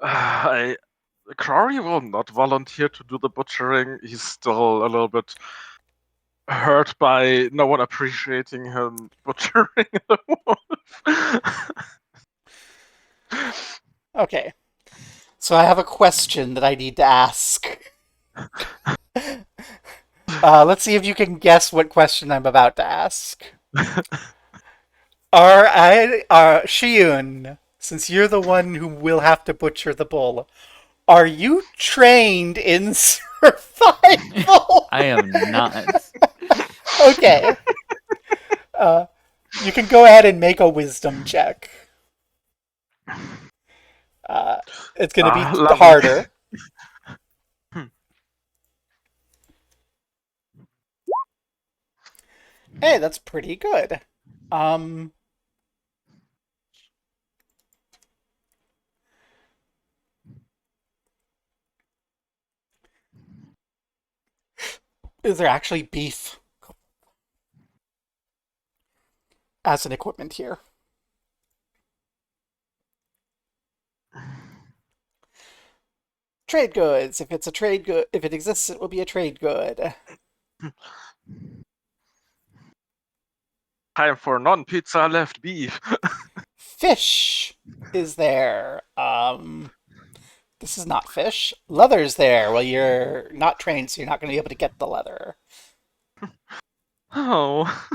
I Crory will not volunteer to do the butchering. He's still a little bit hurt by no one appreciating him butchering the wolf. Okay. So I have a question that I need to ask. Let's see if you can guess what question I'm about to ask. Shiun, since you're the one who will have to butcher the bull, are you trained in survival? I am not. Okay. Uh, you can go ahead and make a wisdom check. Uh, it's going to be Lovely. harder. Hey, that's pretty good. Um, is there actually beef as an equipment here? Trade goods. If it's a trade good, if it exists, it will be a trade good. Time for non-pizza left beef. Fish is there. This is not fish. Leather's there. Well, you're not trained, so you're not going to be able to get the leather. Oh.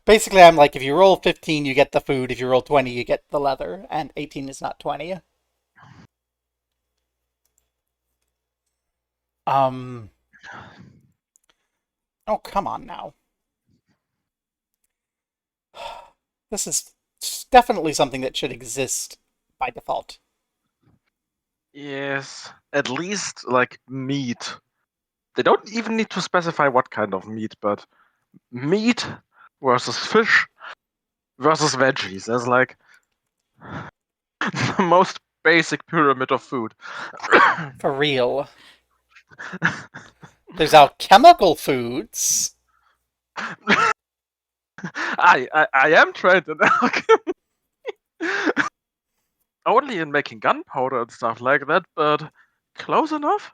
Basically, I'm like, if you roll 15, you get the food. If you roll 20, you get the leather. And 18 is not 20. Um, oh, come on now. This is definitely something that should exist by default. Yes. At least, like, meat. They don't even need to specify what kind of meat, but meat versus fish versus veggies. That's like the most basic pyramid of food. For real. There's alchemical foods. I am trained in alchemy. Only in making gunpowder and stuff like that, but close enough?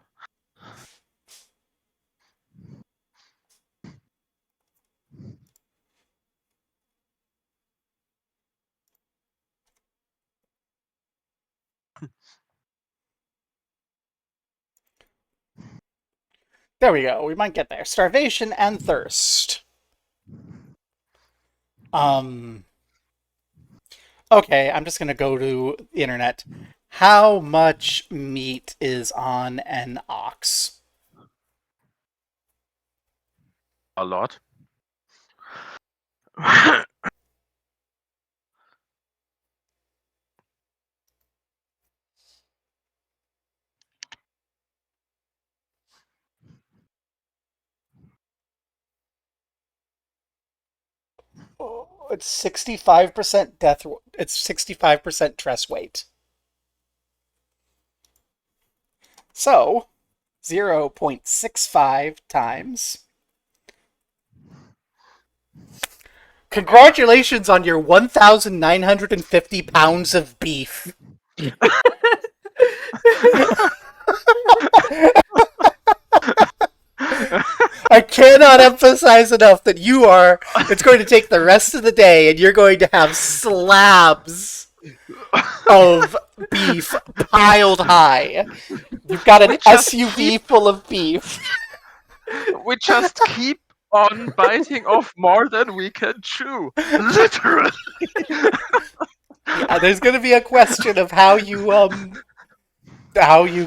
There we go. We might get there. Starvation and thirst. Um. Okay, I'm just gonna go to the internet. How much meat is on an ox? A lot. Oh, it's 65% death. It's 65% dress weight. So, 0.65 times. Congratulations on your 1,950 pounds of beef. I cannot emphasize enough that it's going to take the rest of the day and you're going to have slabs of beef piled high. You've got an We just SUV full of beef. We just keep on biting off more than we can chew. Literally. Yeah, there's going to be a question of how you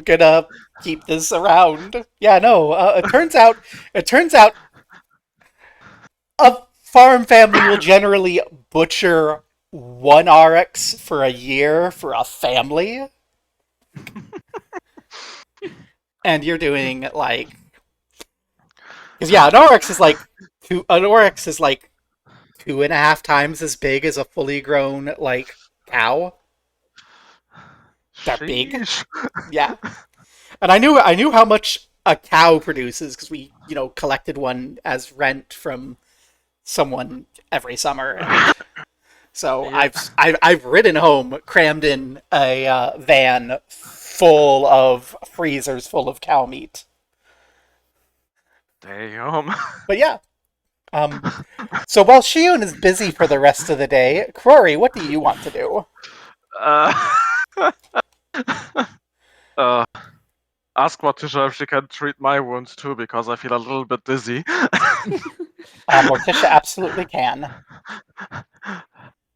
gonna keep this around. Yeah, no. It turns out a farm family will generally butcher one RX for a year for a family, and you're doing like, because yeah, an RX is like 2.5 times as big as a fully grown like cow. They're big, Sheesh. yeah. And I knew how much a cow produces because we collected one as rent from someone every summer, and so Yeah. I've ridden home crammed in a van full of freezers full of cow meat. Damn. But yeah, so while Shion is busy for the rest of the day, Crory, what do you want to do? Uh, uh, ask Morticia if she can treat my wounds too, because I feel a little bit dizzy. Morticia absolutely can.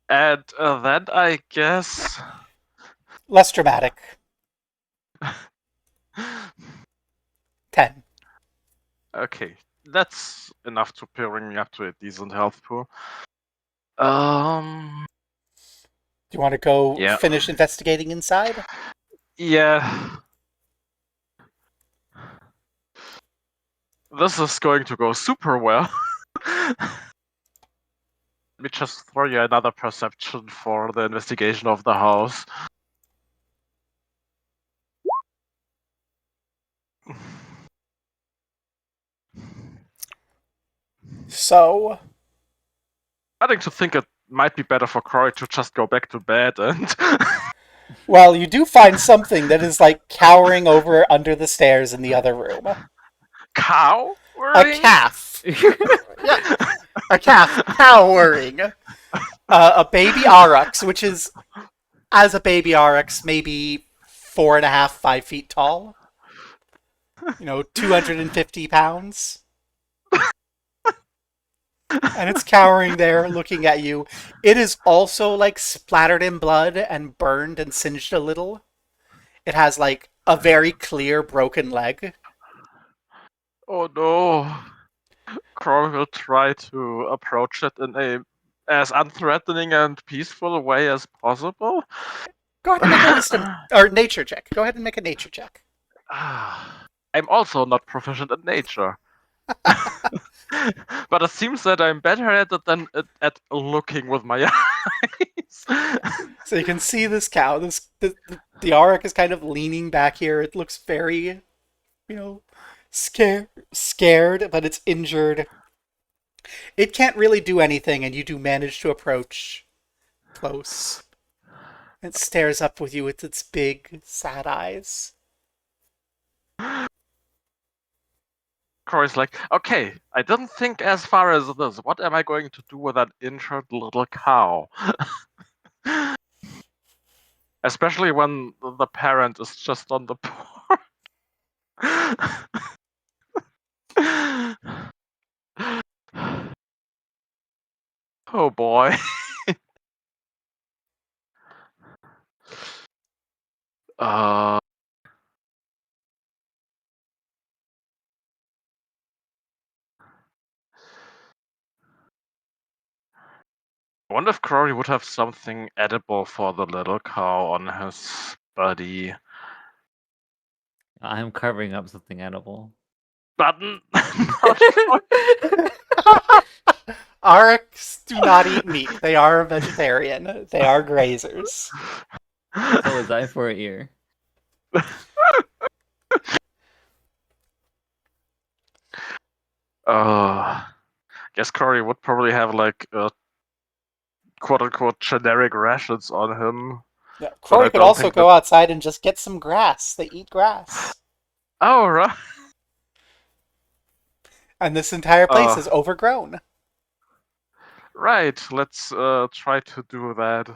And then I guess. Less dramatic. 10. Okay, that's enough to bring me up to a decent health pool. Do you want to go Yeah. finish investigating inside? Yeah. This is going to go super well. Let me just throw you another perception for the investigation of the house. So, Starting to think it might be better for Crory to just go back to bed and. well, you do find something that is like cowering over under the stairs in the other room. Cow? A calf. Yeah, a calf cowering. A baby aurochs, which is, as a baby aurochs, maybe 4.5, 5 feet tall. 250 pounds. And it's cowering there looking at you. It is also like splattered in blood and burned and singed a little. It has like a very clear broken leg. Oh no. Crow will try to approach it in a as unthreatening and peaceful way as possible. Go ahead and make a wisdom or nature check. Go ahead and make a nature check. I'm also not proficient in nature. But it seems that I'm better at it than at looking with my eyes. So you can see this cow. The auric is kind of leaning back here. It looks very, scared, but it's injured. It can't really do anything, and you do manage to approach close. It stares up with you with its big, sad eyes. Corey's like, okay, I didn't think as far as this. What am I going to do with that injured little cow? Especially when the parent is just on the porch. Oh boy. uh, I wonder if Crory would have something edible for the little cow on his body. I'm carving up something edible. Button. Aurochs do not eat meat. They are a vegetarian. They are grazers. So was I for a year. Guess Cory would probably have like quote unquote generic rations on him. Yeah, But I Crory could don't also think that. go outside and just get some grass. They eat grass. Oh, right. And this entire place is Uh, overgrown. right. Let's try to do that.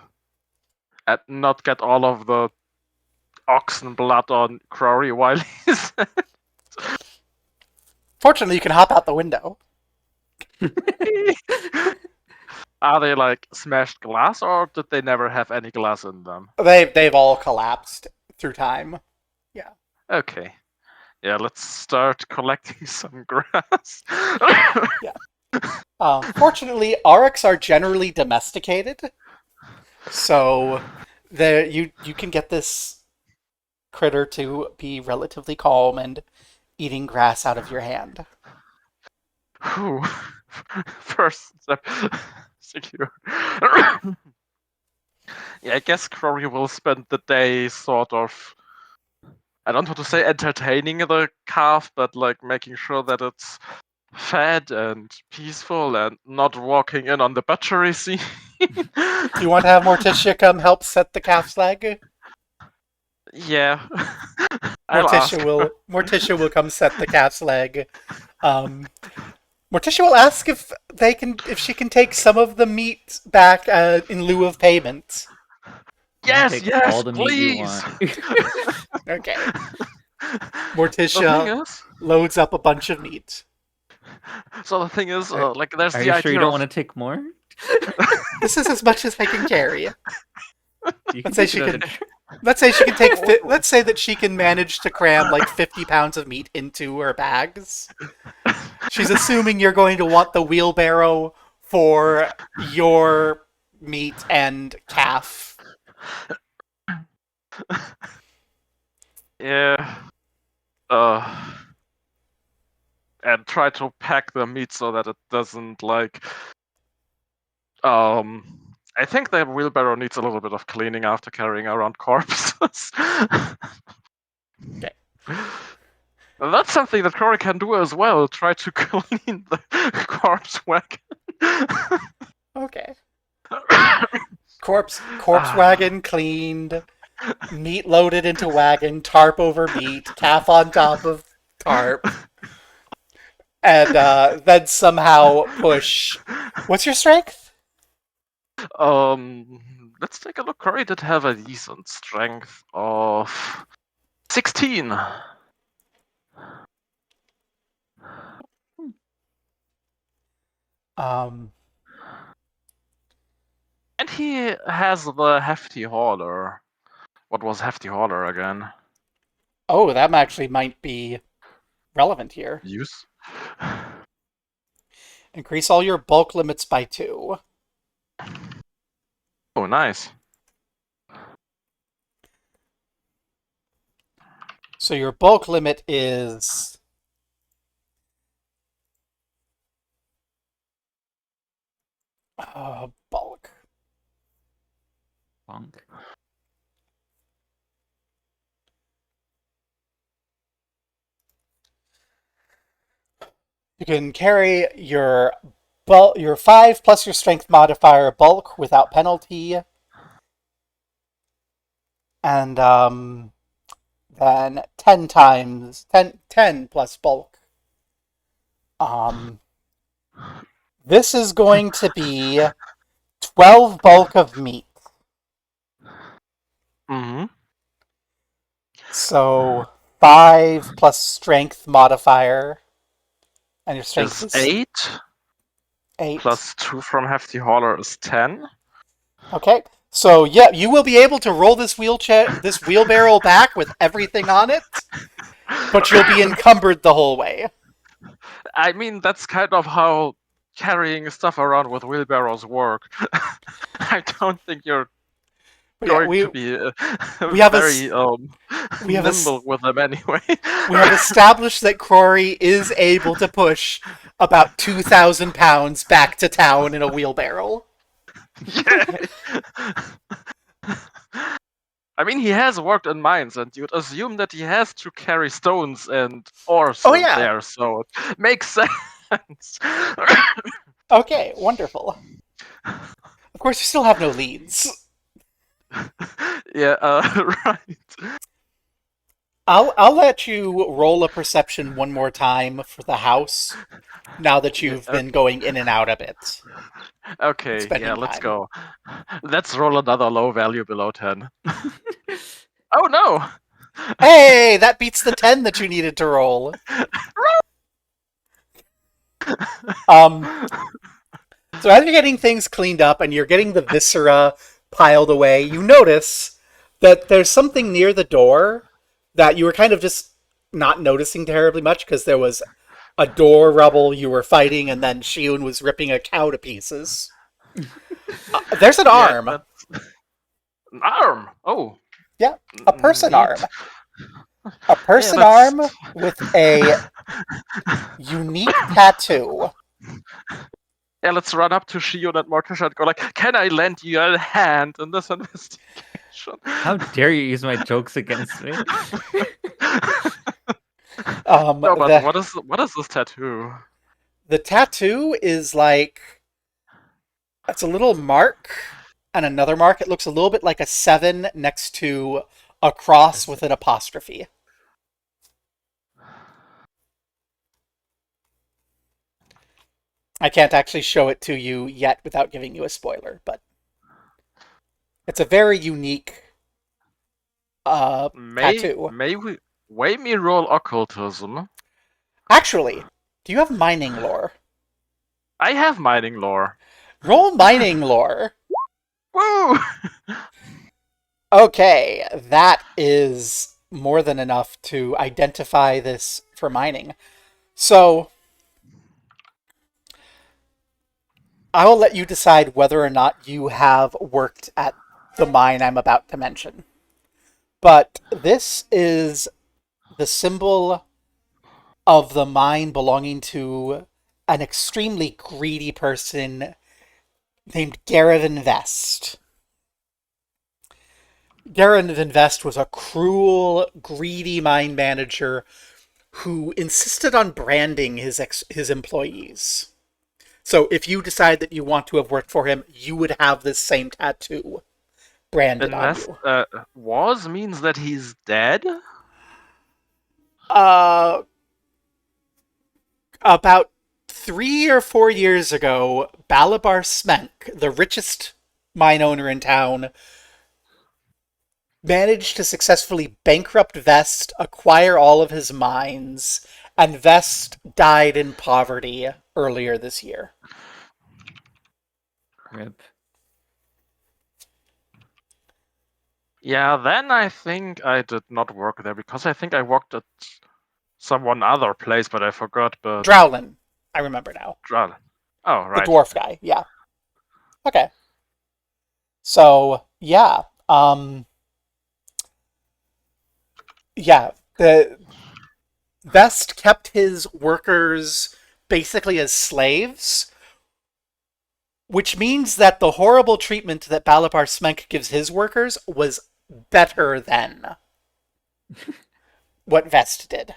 And not get all of the oxen blood on Crory while he's. Fortunately, you can hop out the window. Are they like smashed glass, or did they never have any glass in them? They've all collapsed through time. Yeah. Okay. Yeah, let's start collecting some grass. Fortunately, aurochs are generally domesticated, so you can get this critter to be relatively calm and eating grass out of your hand. Whew. First step secure. Yeah, I guess Crory will spend the day sort of, I don't want to say entertaining the calf, but like making sure that it's fed and peaceful and not walking in on the butchery scene. Do you want to have Morticia come help set the calf's leg? Yeah. I'll ask. Morticia will come set the calf's leg. Morticia will ask if she can take some of the meat back in lieu of payment. Yes, Take yes, all the meat you please. want. Okay. The thing Morticia is, loads up a bunch of meat. like, there's Are the you idea sure you don't of. want to take more? This is as much as I can carry. You can Let's say take she another can. Let's say she can take. Let's say that she can manage to cram like 50 pounds of meat into her bags. She's assuming you're going to want the wheelbarrow for your meat and calf. Yeah. And try to pack the meat so that it doesn't like. I think the wheelbarrow needs a little bit of cleaning after carrying around corpses. Okay. And that's something that Cory can do as well. Try to clean the corpse wagon. Okay. Corpse wagon cleaned, meat loaded into wagon, tarp over meat, calf on top of tarp, and then somehow push. What's your strength? Let's take a look. Cory did have a decent strength of 16. Um, And he has the hefty hauler. What was hefty hauler again? oh, that actually might be relevant here. Use? Increase all your bulk limits by 2. Oh, nice. So your bulk limit is bulk. bonk. You can carry your 5 plus your strength modifier bulk without penalty, and then 10 times 10 plus bulk. This is going to be 12 bulk of meat. Mm-hmm. So 5 plus strength modifier, and your strength Is is 8 8. plus 2 from hefty hauler is 10. Okay. So yeah, you will be able to roll this wheelbarrow back with everything on it, but you'll be encumbered the whole way. I mean, that's kind of how carrying stuff around with wheelbarrows work. I don't think you're But yeah, going to be we have very we have nimble with them anyway. we have established that Crory is able to push about 2,000 pounds back to town in a wheelbarrow. Yeah. I mean, he has worked in mines, and you'd assume that he has to carry stones and ores Oh, in yeah. there, so it makes sense. sense. Okay, wonderful. Of course, you still have no leads. Yeah, right. I'll let you roll a perception one more time for the house. Now that Yeah, you've been going in and out a bit and okay, yeah, spending let's time. go. Let's roll another low value below 10. Oh no! Hey, that beats the 10 that you needed to roll. Um, so as you're getting things cleaned up and you're getting the viscera piled away, you notice that there's something near the door that you were kind of just not noticing terribly much because there was a door rubble you were fighting, and then Shion was ripping a cow to pieces. There's an Yeah, arm. that's an arm. Oh, Yeah, a person neat. arm. A Yeah, person that's. arm with a unique tattoo. Yeah, let's run up to Shion and Morticia and go like, "Can I lend you a hand in this investigation?" How dare you use my jokes against me? No, but The what is this tattoo? the tattoo is like it's a little mark and another mark. It looks a little bit like a 7 next to a cross with an apostrophe. I can't actually show it to you yet without giving you a spoiler, but it's a very unique tattoo. May me roll occultism. Actually, do you have mining lore? I have mining lore. Roll mining lore. Woo! Okay, that is more than enough to identify this for mining. So, I will let you decide whether or not you have worked at the mine I'm about to mention. But this is the symbol of the mine belonging to an extremely greedy person named Garavan Vest. Garavan Vest was a cruel, greedy mine manager who insisted on branding his employees. So if you decide that you want to have worked for him, you would have this same tattoo branded on Invest you. was means that he's dead? Uh, about 3 or 4 years ago, Balabar Smenk, the richest mine owner in town, managed to successfully bankrupt Vest, acquire all of his mines, and Vest died in poverty earlier this year. Rip. Yeah, then I think I did not work there because I think I worked at some one other place, but I forgot. But Drowlin, I remember now. Oh, The right. dwarf guy, yeah. Okay. So, yeah. Yeah, the Vest kept his workers basically as slaves, which means that the horrible treatment that Balapar Smenk gives his workers was better than what Vest did.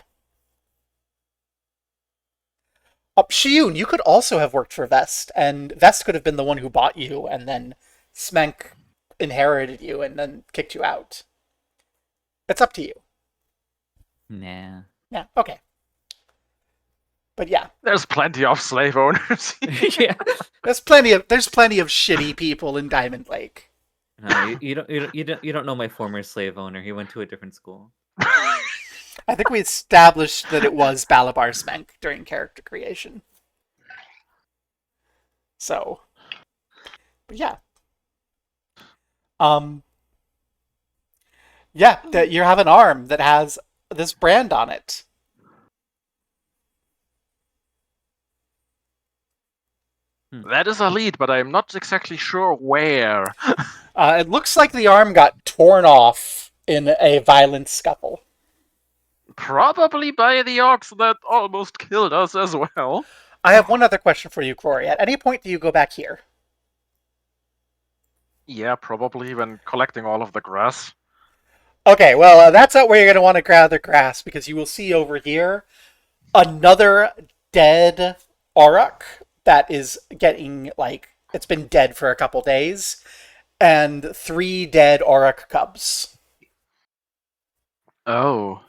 Shiyun, you could also have worked for Vest, and Vest could have been the one who bought you, and then Smenk inherited you and then kicked you out. It's up to you. Nah. Yeah, okay. But yeah, There's plenty of slave owners. Yeah. there's plenty of shitty people in Diamond Lake. No, you don't know my former slave owner. He went to a different school. I think we established that it was Balabar Smenk during character creation. So, but yeah. Yeah, that you have an arm that has this brand on it. That is a lead, but I'm not exactly sure where. It looks like the arm got torn off in a violent scuffle. Probably by the orcs that almost killed us as well. I have one other question for you, Corey. At any point do you go back here? Yeah, probably when collecting all of the grass. Okay, well, that's not where you're going to want to gather grass, because you will see over here another dead auroch that is getting, like, it's been dead for a couple days, and 3 dead auroch cubs. Oh.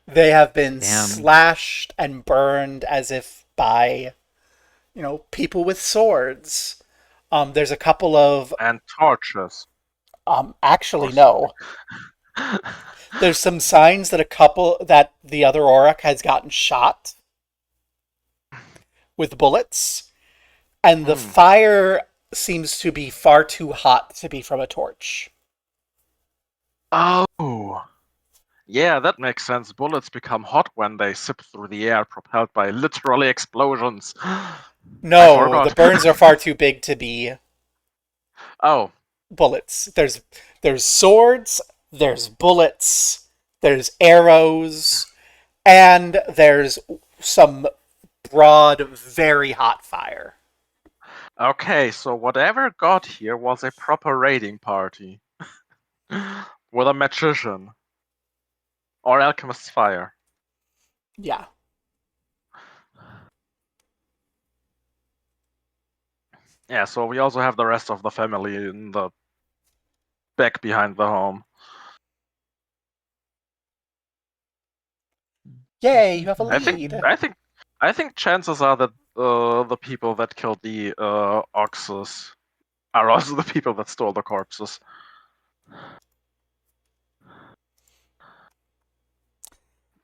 They have been Damn. slashed and burned as if by, people with swords. There's a couple of, And torches. actually, Or something. no. There's some signs that the other auroch has gotten shot with bullets, and the Hmm. fire seems to be far too hot to be from a torch. Oh. Yeah, that makes sense. Bullets become hot when they zip through the air, propelled by literally explosions. I No, the forgot. burns are far too big to be Oh. bullets. There's swords, there's bullets, there's arrows, and there's some broad, very hot fire. Okay, so whatever got here was a proper raiding party. With a magician. Or alchemist's fire. Yeah. Yeah, so we also have the rest of the family in the back behind the home. Yay, you have a I think lead. I think I think chances are that the people that killed the oxes are also the people that stole the corpses.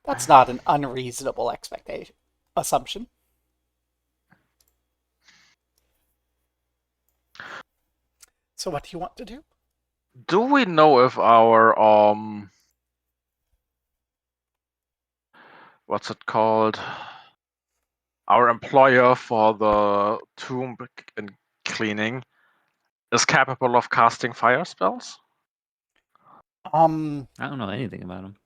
That's not an unreasonable expectation assumption. So what do you want to do? Do we know if our what's it called? Our employer for the tomb and cleaning is capable of casting fire spells? Um, I don't know anything about him.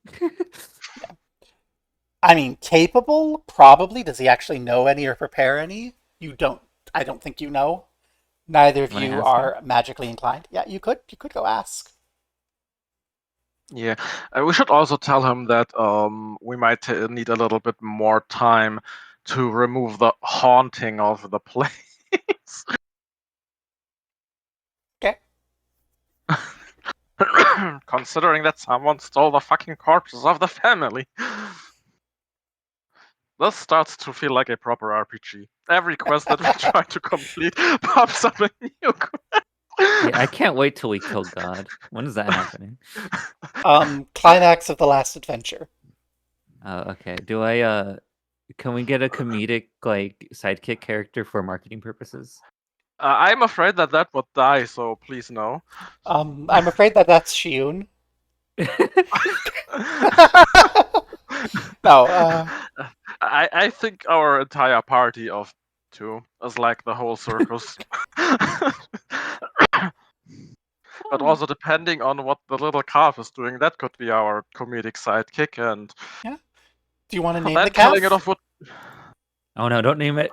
I mean, capable, probably. Does he actually know any or prepare any? You don't. I don't think you know. Neither of When I you ask him, are magically inclined. Yeah, you could. You could go ask. Yeah, we should also tell him that we might need a little bit more time to remove the haunting of the place. Okay. Considering that someone stole the fucking corpses of the family. This starts to feel like a proper RPG. Every quest that we try to complete pops up a new quest. yeah, I can't wait till we kill God. When is that happening? Climax of the last adventure. Okay. Do I can we get a comedic like sidekick character for marketing purposes? I'm afraid that that would die, so please no. I'm afraid that that's Shiun. No. I think our entire party of two is like the whole circus. But also depending on what the little calf is doing, that could be our comedic sidekick, and Yeah. Do you want to name the then killing it calf? off would. Oh no, don't name it.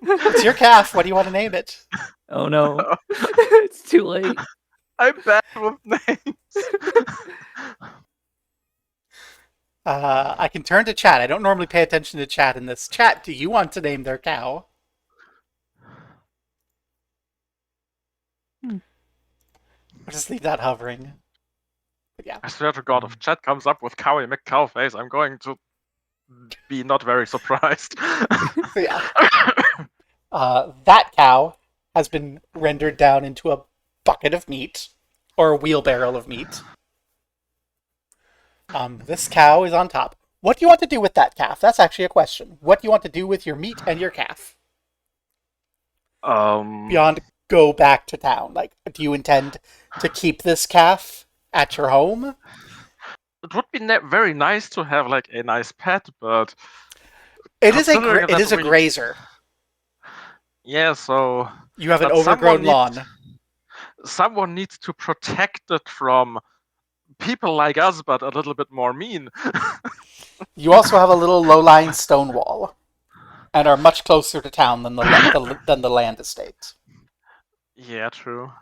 It's your calf. What do you want to name it? Oh no. It's too late. I'm bad with names. I can turn to chat. I don't normally pay attention to chat in this. Chat, do you want to name their cow? I'll just leave that hovering. But yeah. I swear to God, if chat comes up with Cowie McCowface, I'm going to be not very surprised. So yeah. That cow has been rendered down into a bucket of meat, or a wheelbarrow of meat. This cow is on top. What do you want to do with that calf? That's actually a question. What do you want to do with your meat and your calf? Beyond go back to town. Like, do you intend to keep this calf at your home? It would be very nice to have like a nice pet, but It is considering that a we, grazer. yeah, so You have an but overgrown lawn. someone needs to protect it from people like us, but a little bit more mean. You also have a little low-lying stone wall, and are much closer to town than the land estate. Yeah, true.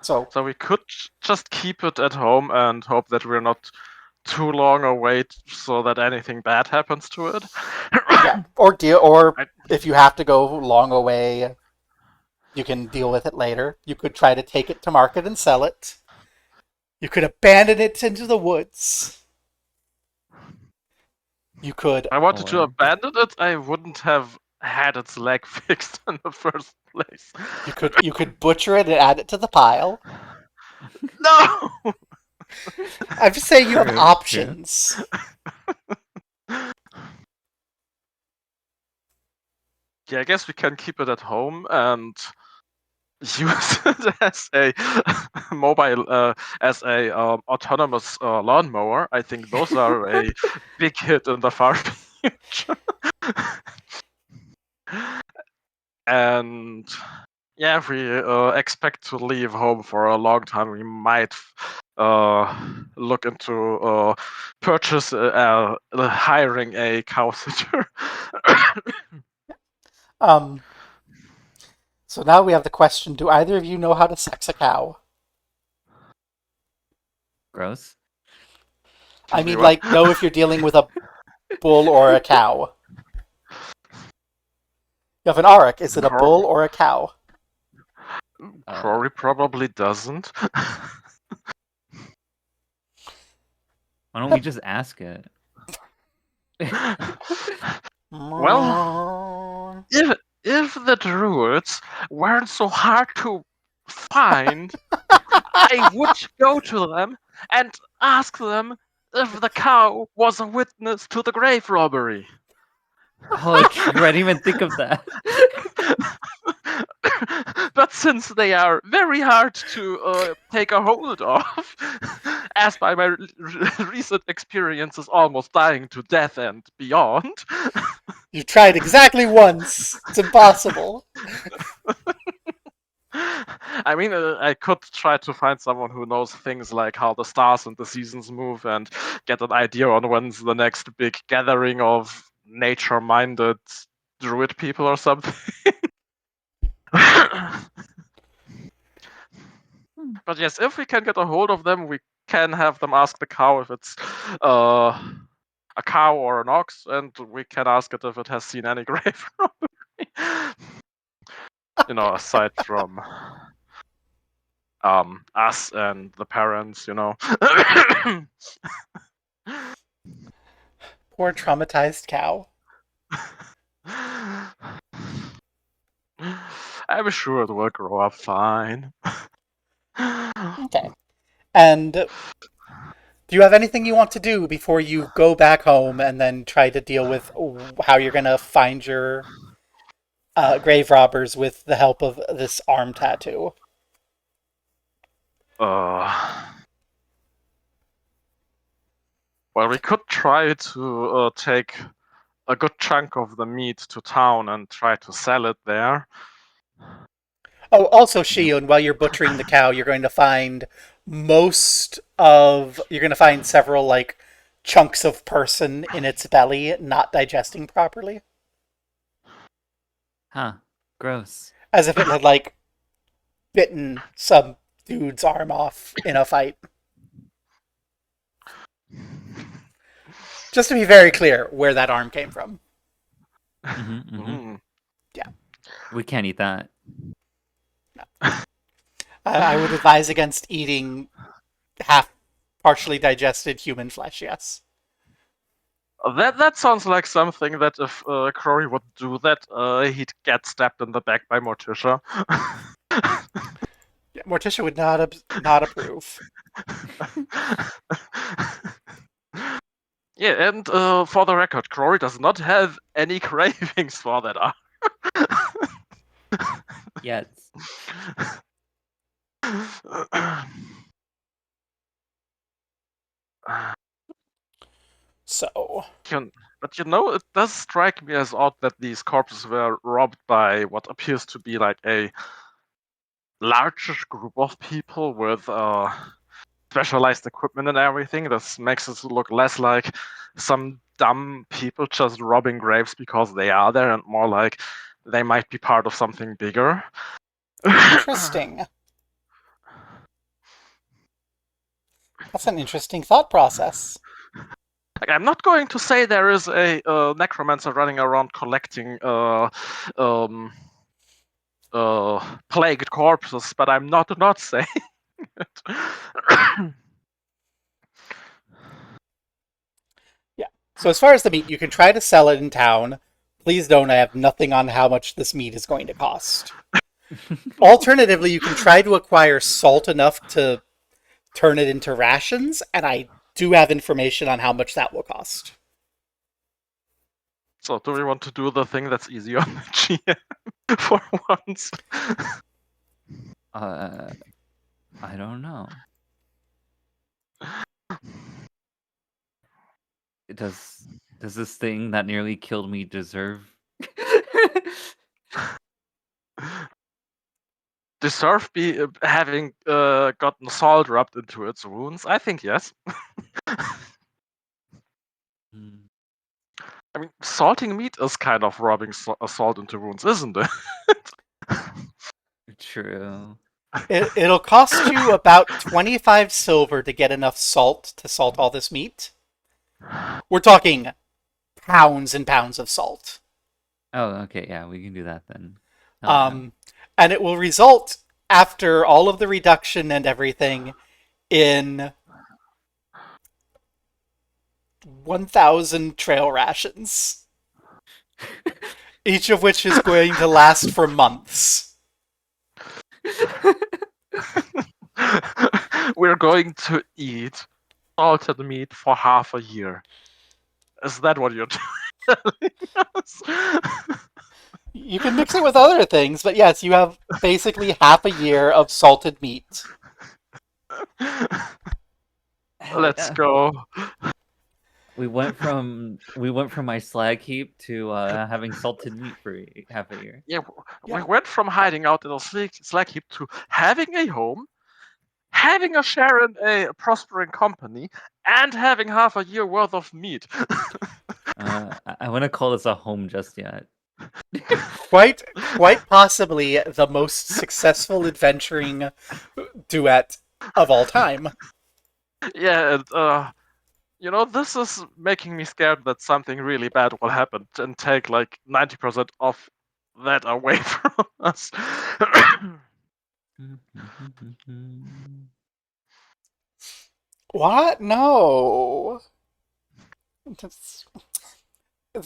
So So we could just keep it at home and hope that we're not too long a wait so that anything bad happens to it. Yeah, or I- if you have to go long away, you can deal with it later. You could try to take it to market and sell it. You could abandon it into the woods. You could If I wanted to Or abandon it, I wouldn't have had its leg fixed in the first place. you could butcher it and add it to the pile. No! I'm just saying you have true, true. options. Yeah, I guess we can keep it at home and use it as a mobile, as a autonomous lawnmower. I think those are a big hit in the far future. And yeah, if we expect to leave home for a long time, we might look into hiring a cow sitter. Um, so now we have the question: do either of you know how to sex a cow? Gross. I Excuse me, mean, what? like, know if you're dealing with a bull or a cow. You have an auric. Is it a bull or a cow? Rory probably doesn't. Why don't we just ask it? Well, if the druids weren't so hard to find, I would go to them and ask them if the cow was a witness to the grave robbery. Oh, true. I didn't even think of that. But since they are very hard to take a hold of, as by my recent experiences almost dying to death and beyond, You tried exactly once. It's impossible. I mean, I could try to find someone who knows things like how the stars and the seasons move and get an idea on when's the next big gathering of nature-minded druid people or something. But yes, if we can get a hold of them, we can have them ask the cow if it's a cow or an ox, and we can ask it if it has seen any grave robbery. Aside from us and the parents. Poor traumatized cow. I'm sure it will grow up fine. Okay. And do you have anything you want to do before you go back home and then try to deal with how you're going to find your grave robbers with the help of this arm tattoo? Uh, well, we could try to take a good chunk of the meat to town and try to sell it there. Oh, also, Shion, while you're butchering the cow, you're going to find you're going to find several, like, chunks of person in its belly not digesting properly. Huh. Gross. As if it had, like, bitten some dude's arm off in a fight. Just to be very clear where that arm came from. Mm-hmm. Yeah. We can't eat that. I would advise against eating half partially digested human flesh, yes. That sounds like something that if Crory would do that, he'd get stabbed in the back by Morticia. Yeah, Morticia would not approve. Yeah, and for the record, Crory does not have any cravings for that arm. Yes. So, But it does strike me as odd that these corpses were robbed by what appears to be like a larger group of people with specialized equipment and everything. This makes it look less like some dumb people just robbing graves because they are there, and more like they might be part of something bigger. interesting. That's an interesting thought process. Like, I'm not going to say there is a necromancer running around collecting um, plagued corpses, but I'm not saying it. Yeah. So as far as the meat, you can try to sell it in town. Please don't. I have nothing on how much this meat is going to cost. Alternatively, you can try to acquire salt enough to turn it into rations, and I do have information on how much that will cost. So, do we want to do the thing that's easy on the GM for once? I don't know. Does this thing that nearly killed me deserve? Deserve be having gotten salt rubbed into its wounds? I think yes. Hmm, I mean, salting meat is kind of rubbing salt into wounds, isn't it? True. It'll cost you about 25 silver to get enough salt to salt all this meat. We're talking pounds and pounds of salt. Oh, okay, yeah, we can do that then. Hell yeah. And it will result, after all of the reduction and everything, in 1,000 trail rations, each of which is going to last for months. We're going to eat salted meat for half a year. Is that what you're telling us? You can mix it with other things, but yes, you have basically half a year of salted meat. Hell Let's yeah. go. We went from my slag heap to having salted meat for half a year. Yeah, we Yeah. went from hiding out in a slag heap to having a home, having a share in a prospering company, and having half a year worth of meat. I wouldn't call this a home just yet. Quite possibly the most successful adventuring duet of all time. Yeah, and this is making me scared that something really bad will happen and take like 90% of that away from us. What? No.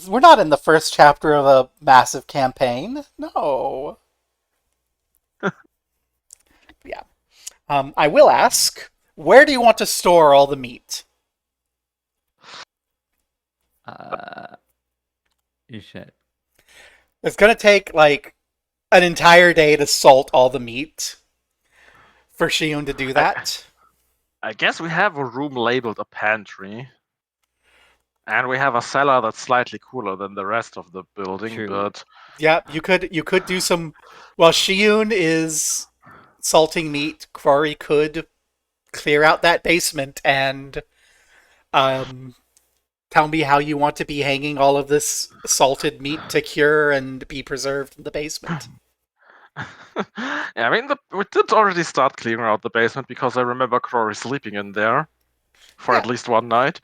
We're not in the first chapter of a massive campaign. No. Yeah. I will ask, where do you want to store all the meat? Shit. It's gonna take like an entire day to salt all the meat for Shion to do that. I guess we have a room labeled a pantry. And we have a cellar that's slightly cooler than the rest of the building, True. but Yeah, you could do some. While Shion is salting meat, Quarry could clear out that basement and um, tell me how you want to be hanging all of this salted meat to cure and be preserved in the basement. yeah, I mean, we did already start clearing out the basement because I remember Crory sleeping in there for at Yeah. least one night.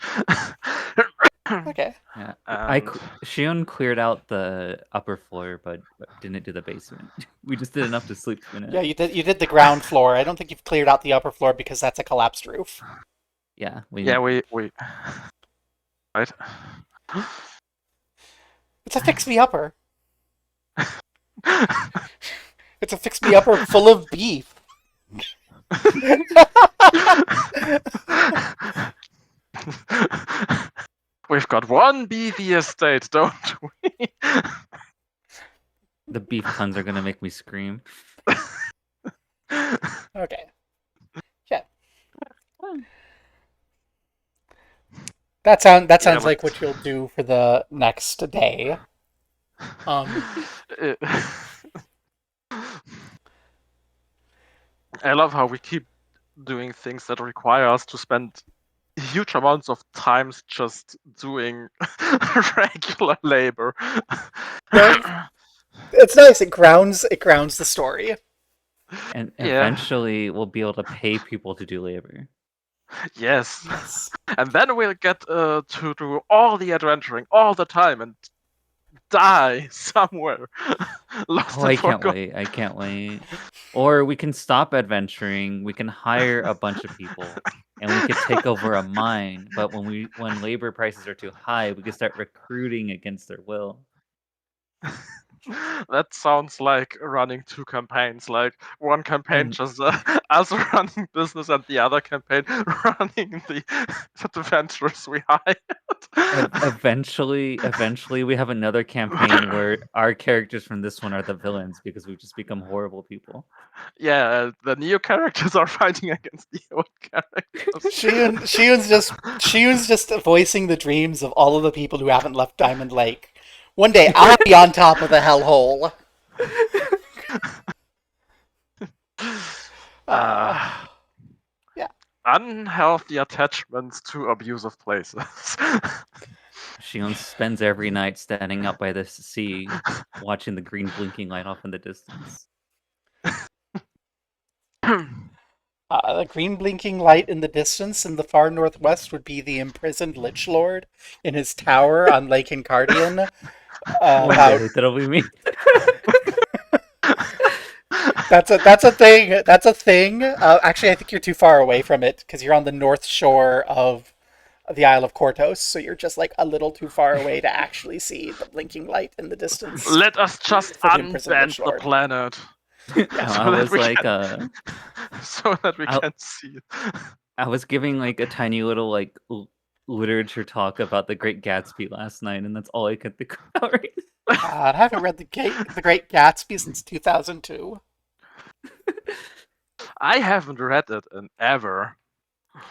Okay. Yeah, And Shion cleared out the upper floor, but didn't do the basement. We just did enough to sleep in it. Yeah, you did the ground floor. I don't think you've cleared out the upper floor because that's a collapsed roof. Yeah, we right. It's a fix me upper. It's a fix me upper full of beef. We've got one beefy estate, don't we? The beef puns are gonna make me scream. Okay. Yeah. That sounds like what you'll do for the next day. I love how we keep doing things that require us to spend huge amounts of times just doing regular labor. It's nice. It grounds the story. And Yeah. eventually we'll be able to pay people to do labor. Yes. Yes. And then we'll get to do all the adventuring all the time and die somewhere. Lost Oh, and I can't forgotten. wait. I can't wait. Or we can stop adventuring. We can hire a bunch of people and we could take over a mine. But when labor prices are too high, we can start recruiting against their will. That sounds like running two campaigns. Like one campaign And just us running business, and the other campaign running the adventurers we hired. eventually we have another campaign where our characters from this one are the villains because we've just become horrible people. Yeah, the new characters are fighting against the old characters. Shiyun's just voicing the dreams of all of the people who haven't left Diamond Lake. One day I'll be on top of the hellhole. Uh, Yeah. Unhealthy attachments to abusive places. Shion spends every night standing out by the sea, watching the green blinking light off in the distance. The green blinking light in the distance in the far northwest would be the imprisoned Lich Lord in his tower on Lake Encardian. One About day that'll be me. that's a thing. That's a thing. Actually, I think you're too far away from it because you're on the north shore of the Isle of Kortos, so you're just like a little too far away to actually see the blinking light in the distance Let us just for the imprisoned unbend Lich the Lord. planet I was like, so that we I, can see it. I was giving like a tiny little like literature talk about the Great Gatsby last night, and that's all I could think about right now. God, I haven't read the Great Gatsby since 2002. I haven't read it in ever.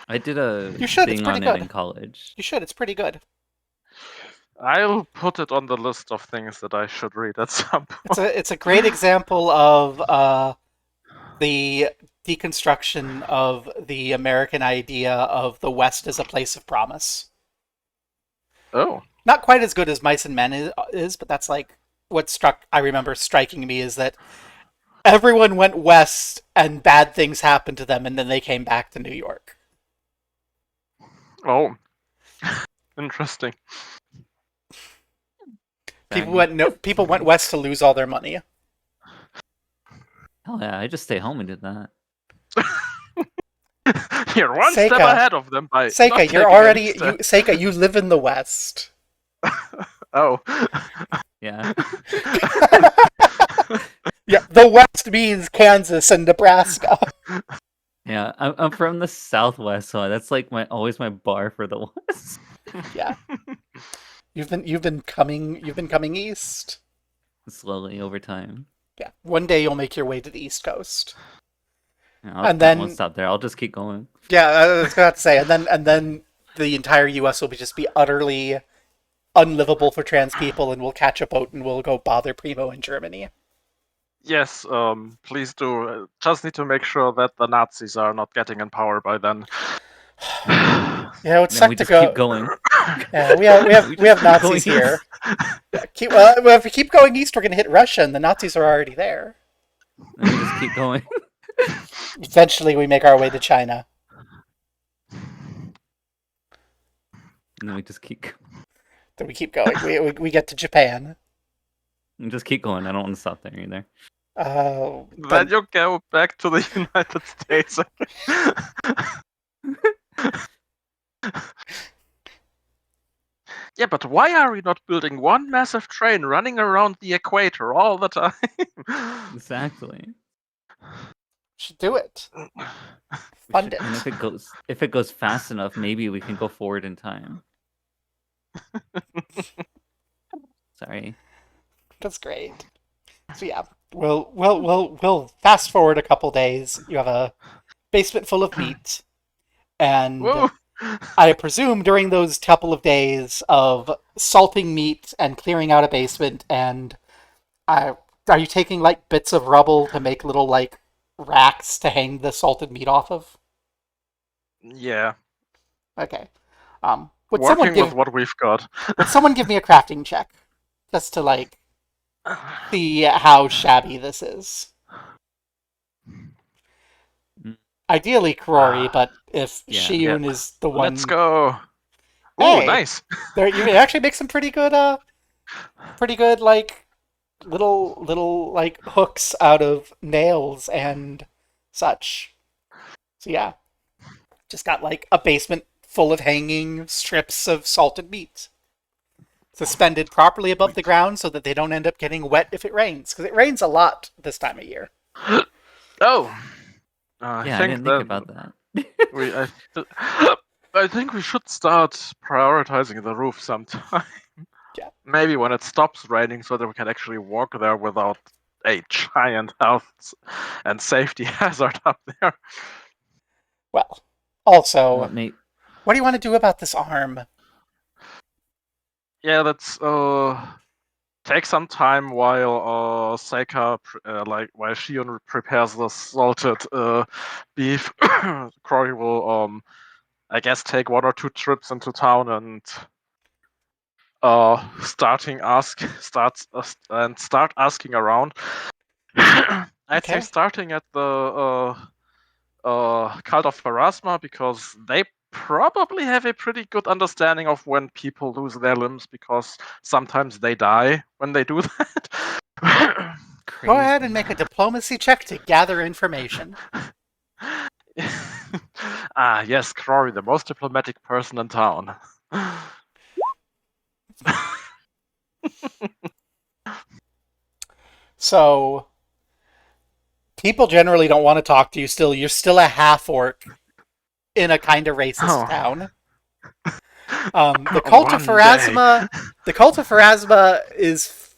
I did a You should. It's thing pretty on it good. in college. You should. It's pretty good. I'll put it on the list of things that I should read at some point. It's a great example of the deconstruction of the American idea of the West as a place of promise. Oh. Not quite as good as Mice and Men is, but that's like what I remember striking me is that everyone went west and bad things happened to them, and then they came back to New York. Oh. Interesting. People went west to lose all their money. Hell yeah, I just stay home and did that. You're one step Seika. ahead of them by not Seika, taking you're any already steps. Seika, you live in the West. Oh. Yeah. Yeah, the West means Kansas and Nebraska. Yeah, I'm from the Southwest, so that's like always my bar for the West. Yeah. You've been coming east. Slowly over time. Yeah. One day you'll make your way to the East Coast. Yeah, And I then won't stop there. I'll just keep going. yeah, I was about to say, and then the entire US will just be utterly unlivable for trans people, and we'll catch a boat and we'll go bother Primo in Germany. Yes, please do. Just need to make sure that the Nazis are not getting in power by then. Yeah, it would Then suck we to just go. keep going. Yeah, we have keep Nazis going here. If we keep going east, we're gonna hit Russia, and the Nazis are already there. Then we just keep going. Eventually, we make our way to China. And then we just keep Then we keep going. We get to Japan. and just keep going. I don't want to stop there either. Then you go back to the United States. Yeah, but why are we not building one massive train running around the equator all the time? Exactly. should do it. Fund it. And if it goes fast enough, maybe we can go forward in time. Sorry. That's great. So yeah, we'll fast forward a couple days. You have a basement full of meat, and Whoa. I presume during those couple of days of salting meat and clearing out a basement, and are you taking like bits of rubble to make little like racks to hang the salted meat off of? Yeah. Okay. Would Working with what we've got. someone give me a crafting check, just to like see how shabby this is? Ideally Karori, but if Yeah. Shiyun is the Let's one, go. Ooh, hey, nice. there you can actually make some pretty good like little like hooks out of nails and such. So yeah, just got like a basement full of hanging strips of salted meat, suspended properly above the ground so that they don't end up getting wet if it rains, because it rains a lot this time of year. Oh, I Yeah, I think didn't think then about that. we. I think we should start prioritizing the roof sometime. Yeah. Maybe when it stops raining, so that we can actually walk there without a giant health and safety hazard up there. Well, Well, also, Nate, what do you want to do about this arm? Yeah, let's take some time while Seika, while Shion prepares the salted beef. Cory will, I guess, take 1 or 2 trips into town and start asking around. I'd say Okay. starting at the Cult of Pharasma, because they probably have a pretty good understanding of when people lose their limbs, because sometimes they die when they do that. Go ahead and crazy. make a diplomacy check to gather information. Yes, Crory, the most diplomatic person in town. So, people generally don't want to talk to you still. You're still a half orc in a kind of racist Oh, town. The cult of one day. Pharasma, the cult of Pharasma is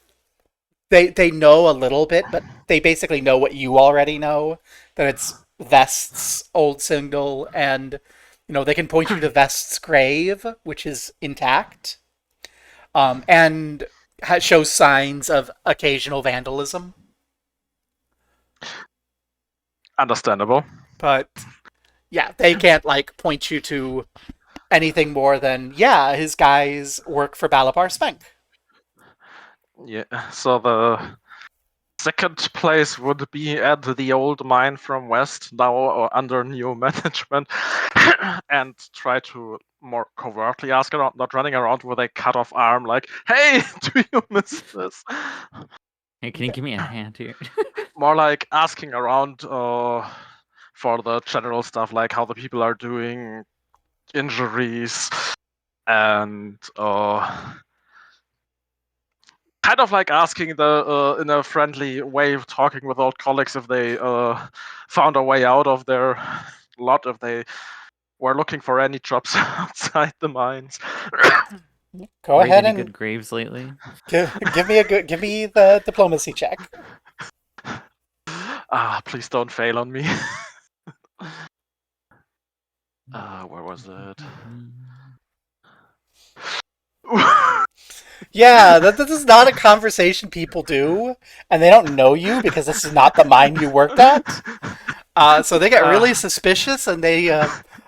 they know a little bit, but they basically know what you already know, that it's Vest's old single, and they can point you to Vest's grave, which is intact, and shows signs of occasional vandalism. Understandable. But yeah, they can't like point you to anything more than, yeah, his guys work for Balapar Spank. Yeah, so the second place would be at the old mine from West, now under new management, and try to more covertly ask around, not running around with a cut off arm like, hey, do you miss this? Hey, can you give me a hand here? More like asking around for the general stuff, like how the people are doing, injuries, and kind of like asking the in a friendly way of talking with old colleagues if they found a way out of their lot, if they were looking for any jobs outside the mines. Go Raid ahead any and good graves lately? give me the diplomacy check. Please don't fail on me. Where was it? Yeah, this is not a conversation people do, and they don't know you because this is not the mine you worked at. So they get really suspicious and they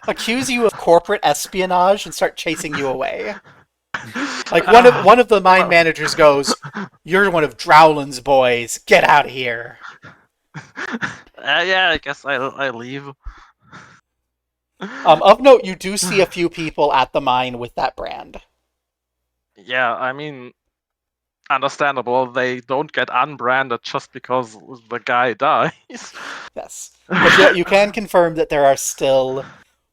accuse you of corporate espionage and start chasing you away. Like one of the mine managers goes, "You're one of Drowland's boys. Get out of here." Yeah, I guess I leave. Of note, you do see a few people at the mine with that brand. Yeah, I mean, understandable. They don't get unbranded just because the guy dies. Yes, but yeah, you can confirm that there are still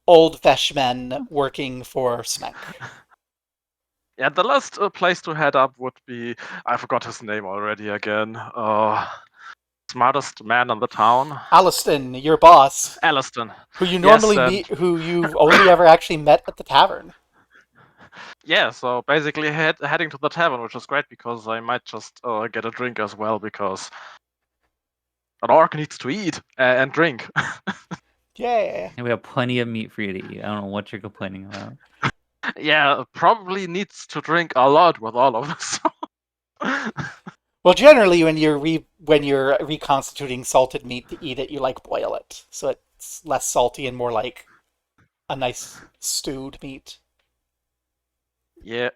old Veshmen working for Smenk. Yeah, the last place to head up would be, I forgot his name already again. Smartest man in the town. Aliston, your boss, Alliston. who you Yes, normally and meet, who you've only ever actually met at the tavern. yeah, so basically heading to the tavern, which is great because I might just get a drink as well, because an orc needs to eat and drink. Yeah. And we have plenty of meat for you to eat. I don't know what you're complaining about. Yeah, probably needs to drink a lot with all of this. Well, generally, when you're reconstituting salted meat to eat it, you like boil it, so it's less salty and more like a nice stewed meat. Yeah.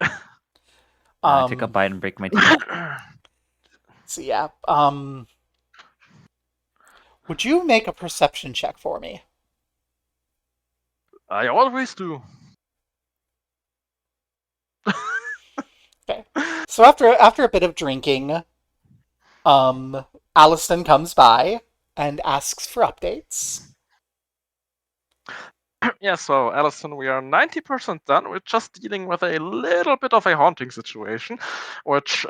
I take a bite and break my teeth. So yeah. Would you make a perception check for me? I always do. Okay. So after a bit of drinking, Alliston comes by and asks for updates. Yeah, so Alison, we are 90% done. We're just dealing with a little bit of a haunting situation, which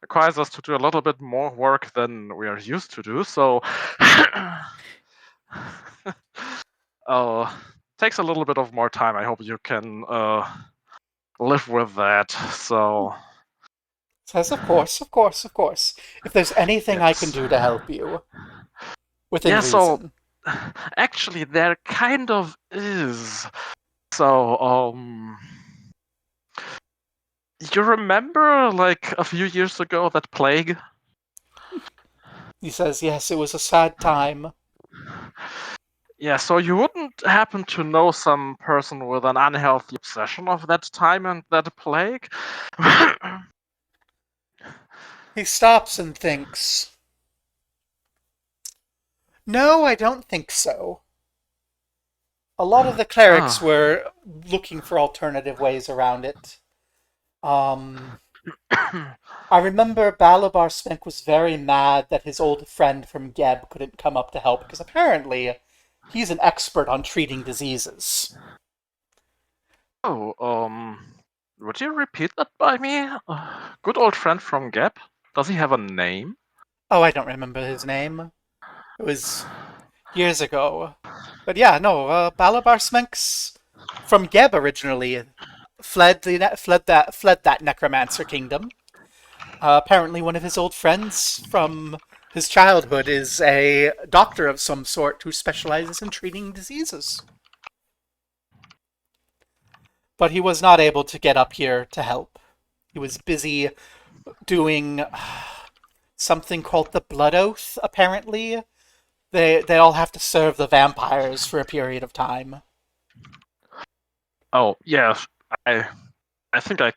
requires us to do a little bit more work than we are used to do. So, takes a little bit of more time. I hope you can live with that. So, Says, of course, of course, of course. If there's anything I can yes. do to help you, within Yeah, so reason. actually, there kind of is. So, you remember like a few years ago that plague? He says, yes, it was a sad time. Yeah, so you wouldn't happen to know some person with an unhealthy obsession of that time and that plague? He stops and thinks, no, I don't think so. A lot of the clerics Ah. were looking for alternative ways around it. I remember Balabar Spink was very mad that his old friend from Geb couldn't come up to help because apparently he's an expert on treating diseases. Oh, would you repeat that by me? Good old friend from Gap? Does he have a name? Oh, I don't remember his name. It was years ago. But yeah, no, Balabar Sminks from Geb originally fled that necromancer kingdom. Apparently, one of his old friends from his childhood is a doctor of some sort who specializes in treating diseases. But he was not able to get up here to help. He was busy doing something called the Blood Oath, apparently. They all have to serve the vampires for a period of time. Oh, yeah, I I think I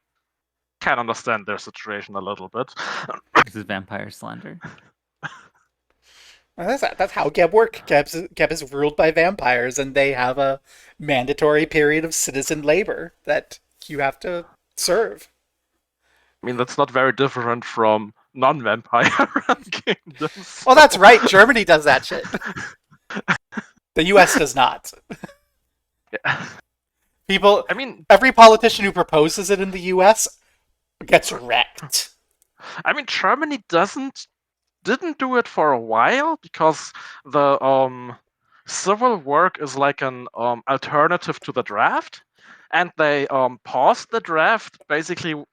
can understand their situation a little bit. This is vampire slander. That's how Geb work. Geb is ruled by vampires, and they have a mandatory period of citizen labor that you have to serve. I mean, that's not very different from non-vampire kingdoms. Oh, that's right. Germany does that shit. The U.S. does not. Yeah. People, I mean, every politician who proposes it in the U.S. gets wrecked. Germany didn't do it for a while because the civil work is like an alternative to the draft, and they paused the draft basically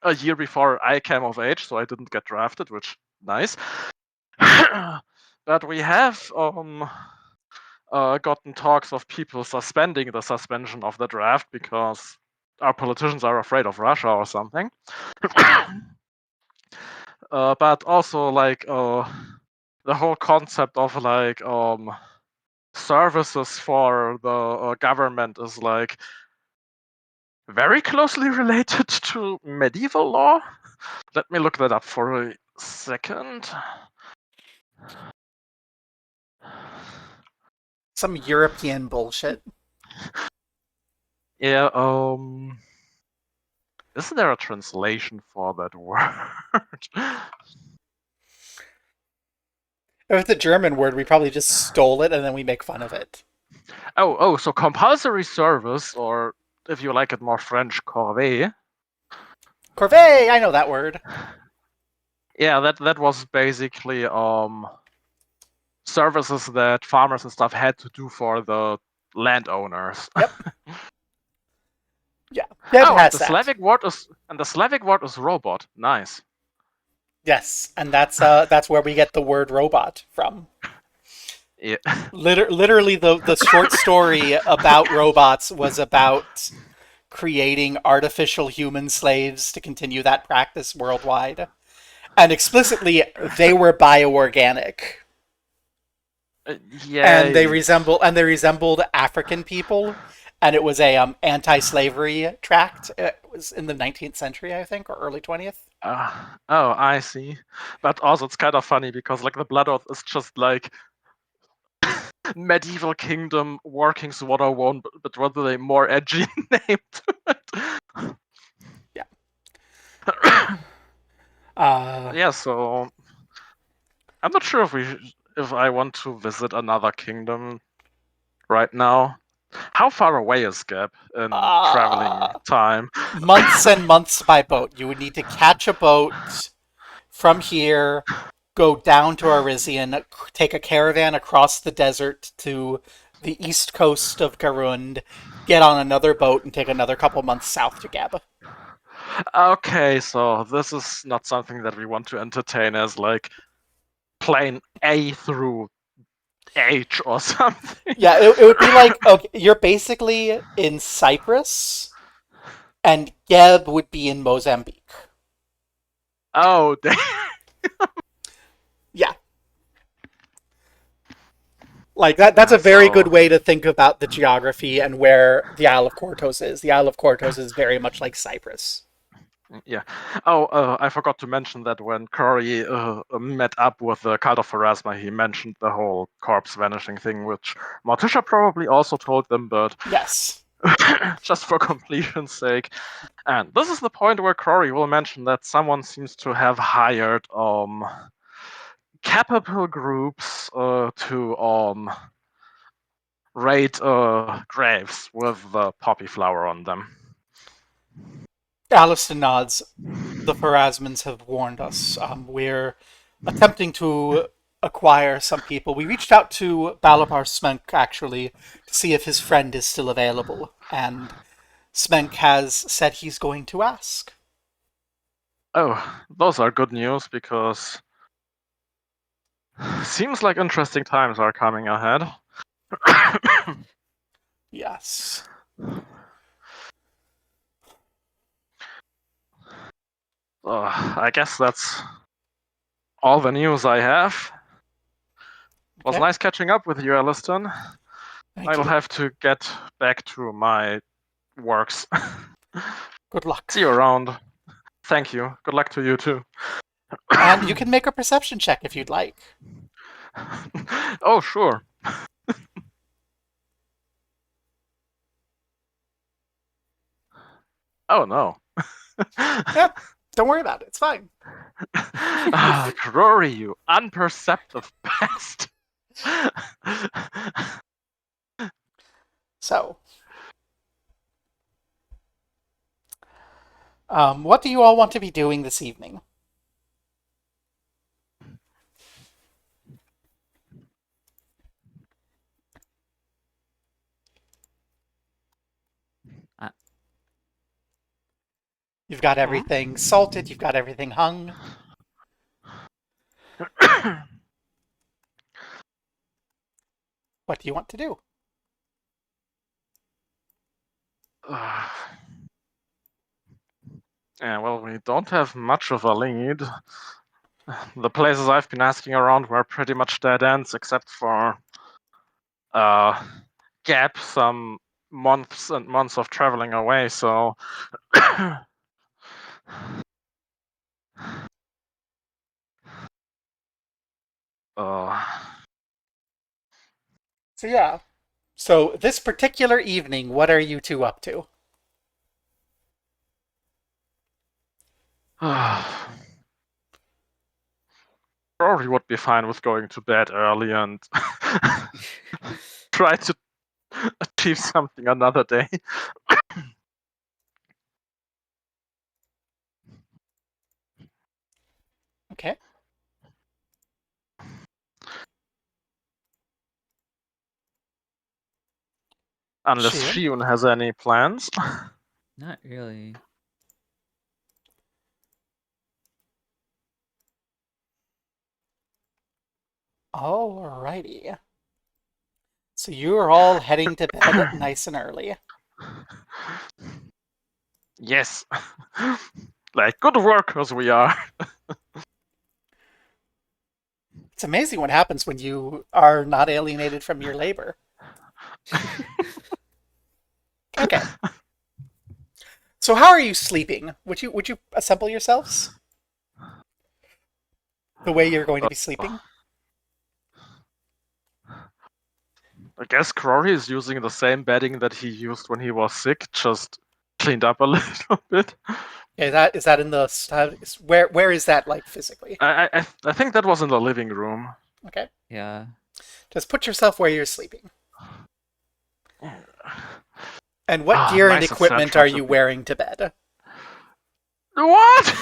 a year before I came of age, so I didn't get drafted, which nice. But we have gotten talks of people suspending the suspension of the draft because our politicians are afraid of Russia or something. But also like the whole concept of like services for the government is like very closely related to medieval law. Let me look that up for a second. Some European bullshit. Yeah, isn't there a translation for that word? If it's a German word, we probably just stole it and then we make fun of it. So compulsory service, or if you like it more French, corvée. Corvée, I know that word. Yeah, that was basically services that farmers and stuff had to do for the landowners. Yep. Yeah, Geb Oh, and has that. the Slavic word is robot. Nice. Yes, and that's where we get the word robot from. Yeah. Literally, the short story about robots was about creating artificial human slaves to continue that practice worldwide. And explicitly, they were bioorganic. And they Yeah. resembled African people. And it was a anti-slavery tract. It was in the 19th century, I think, or early 20th. Oh, I see. But also, it's kind of funny because like the Blood Oath is just like medieval kingdom workings 101, but whether they more edgy name to it. Yeah. Yeah, so I'm not sure if I want to visit another kingdom right now. How far away is Gap in traveling uh, time? months and months by boat. You would need to catch a boat from here, go down to Arisian, take a caravan across the desert to the east coast of Garund, get on another boat, and take another couple months south to Gab. Okay, so this is not something that we want to entertain as like plane A through H or something. Yeah, it would be like, okay, you're basically in Cyprus, and Geb would be in Mozambique. Oh, damn. Yeah. Like that's a very good So way to think about the geography and where the Isle of Quartos is. The Isle of Quartos is very much like Cyprus. yeah. Oh, I forgot to mention that when Corey met up with the Cult of Pharasma, he mentioned the whole corpse vanishing thing, which Morticia probably also told them, but Yes. just for completion's sake. And this is the point where Corey will mention that someone seems to have hired capable groups to raid graves with the poppy flower on them. Aliston nods. The Pharasmans have warned us. We're attempting to acquire some people. We reached out to Balapar Smenk, actually, to see if his friend is still available, and Smenk has said he's going to ask. Oh, those are good news because seems like interesting times are coming ahead. Yes. I guess that's all the news I have. It was Okay. nice catching up with you, Aliston. Thank I'll you. have to get back to my works. Good luck. See you around. Thank you. Good luck to you too. And you can make a perception check if you'd like. Oh, sure. Oh, no. Yeah, don't worry about it. It's fine. Rory, you unperceptive pest. So, what do you all want to be doing this evening? Uh, You've got everything salted, you've got everything hung. What do you want to do? Yeah, well, we don't have much of a lead. The places I've been asking around were pretty much dead ends, except for uh, Gap, some months and months of traveling away. So, uh, So, yeah. So, this particular evening, what are you two up to? Rory would be fine with going to bed early and try to achieve something another day. Okay. Unless Sheeran? Shion has any plans. Not really. Alrighty. So, you're all heading to bed nice and early. Yes. Like good workers we are. It's amazing what happens when you are not alienated from your labor. Okay. So, how are you sleeping? Would you assemble yourselves the way you're going to be sleeping? I guess Crory is using the same bedding that he used when he was sick, just cleaned up a little bit. Is that in the where is that like physically? I think that was in the living room. Okay. Yeah. Just put yourself where you're sleeping. And what Ah, gear and nice equipment etc. are to you be. wearing to bed? What?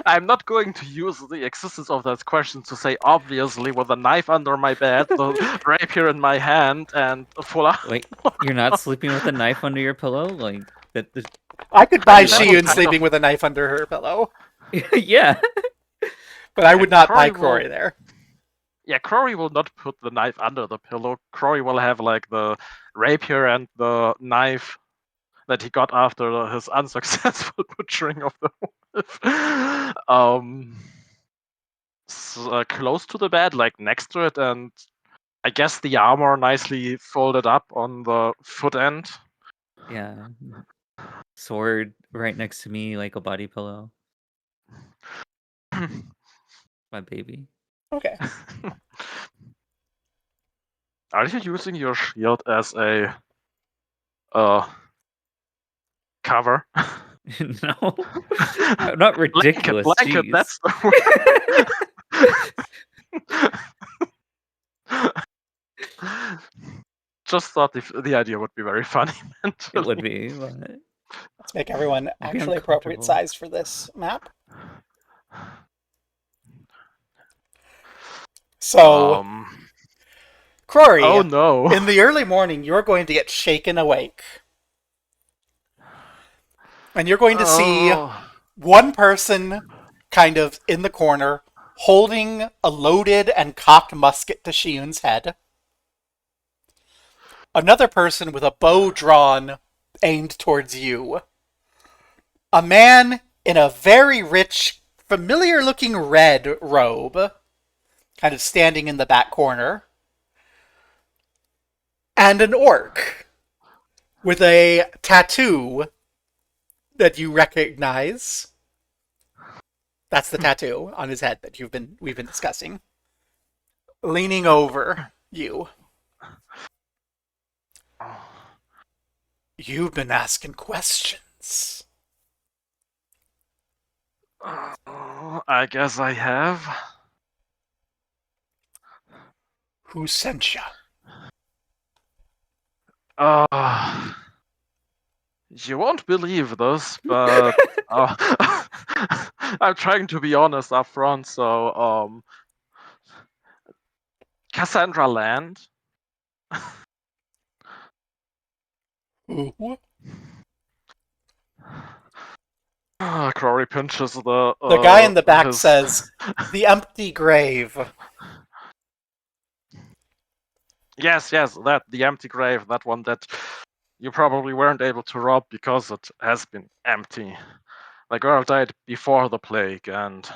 I'm not going to use the existence of that question to say obviously with a knife under my bed, the rapier in my hand, and a full Wait, you're not sleeping with a knife under your pillow? Like that I could I buy mean, that would Shiyun kind sleeping of. with a knife under her pillow, Yeah. but I would not buy Crory Crory will. there. Yeah, Crory will not put the knife under the pillow. Crory will have like the rapier and the knife that he got after his unsuccessful butchering of the wolf. Close to the bed, like next to it, and I guess the armor nicely folded up on the foot end. Yeah. Sword right next to me like a body pillow. My baby. Okay. Are you using your shield as a uh, cover? No. Not ridiculous. Blanket, Jeez. that's the Just thought the idea would be very funny It would mentally. be, but Let's make everyone it'd be actually appropriate uncomfortable. size for this map. So, Um. Crory, Oh no. in the early morning, you're going to get shaken awake. And you're going to see Oh. one person kind of in the corner holding a loaded and cocked musket to Shiyun's head. Another person with a bow drawn aimed towards you. A man in a very rich, familiar looking red robe, kind of standing in the back corner. And an orc with a tattoo that you recognize. That's the tattoo on his head that we've been discussing. Leaning over you. You've been asking questions. I guess I have. Who sent ya? Uh, you won't believe this, but I'm trying to be honest up front. So, Cassandra Land. Who? Crory pinches The guy in the back his. says, "The empty grave." Yes, that the empty grave, that one that you probably weren't able to rob because it has been empty. The girl died before the plague, and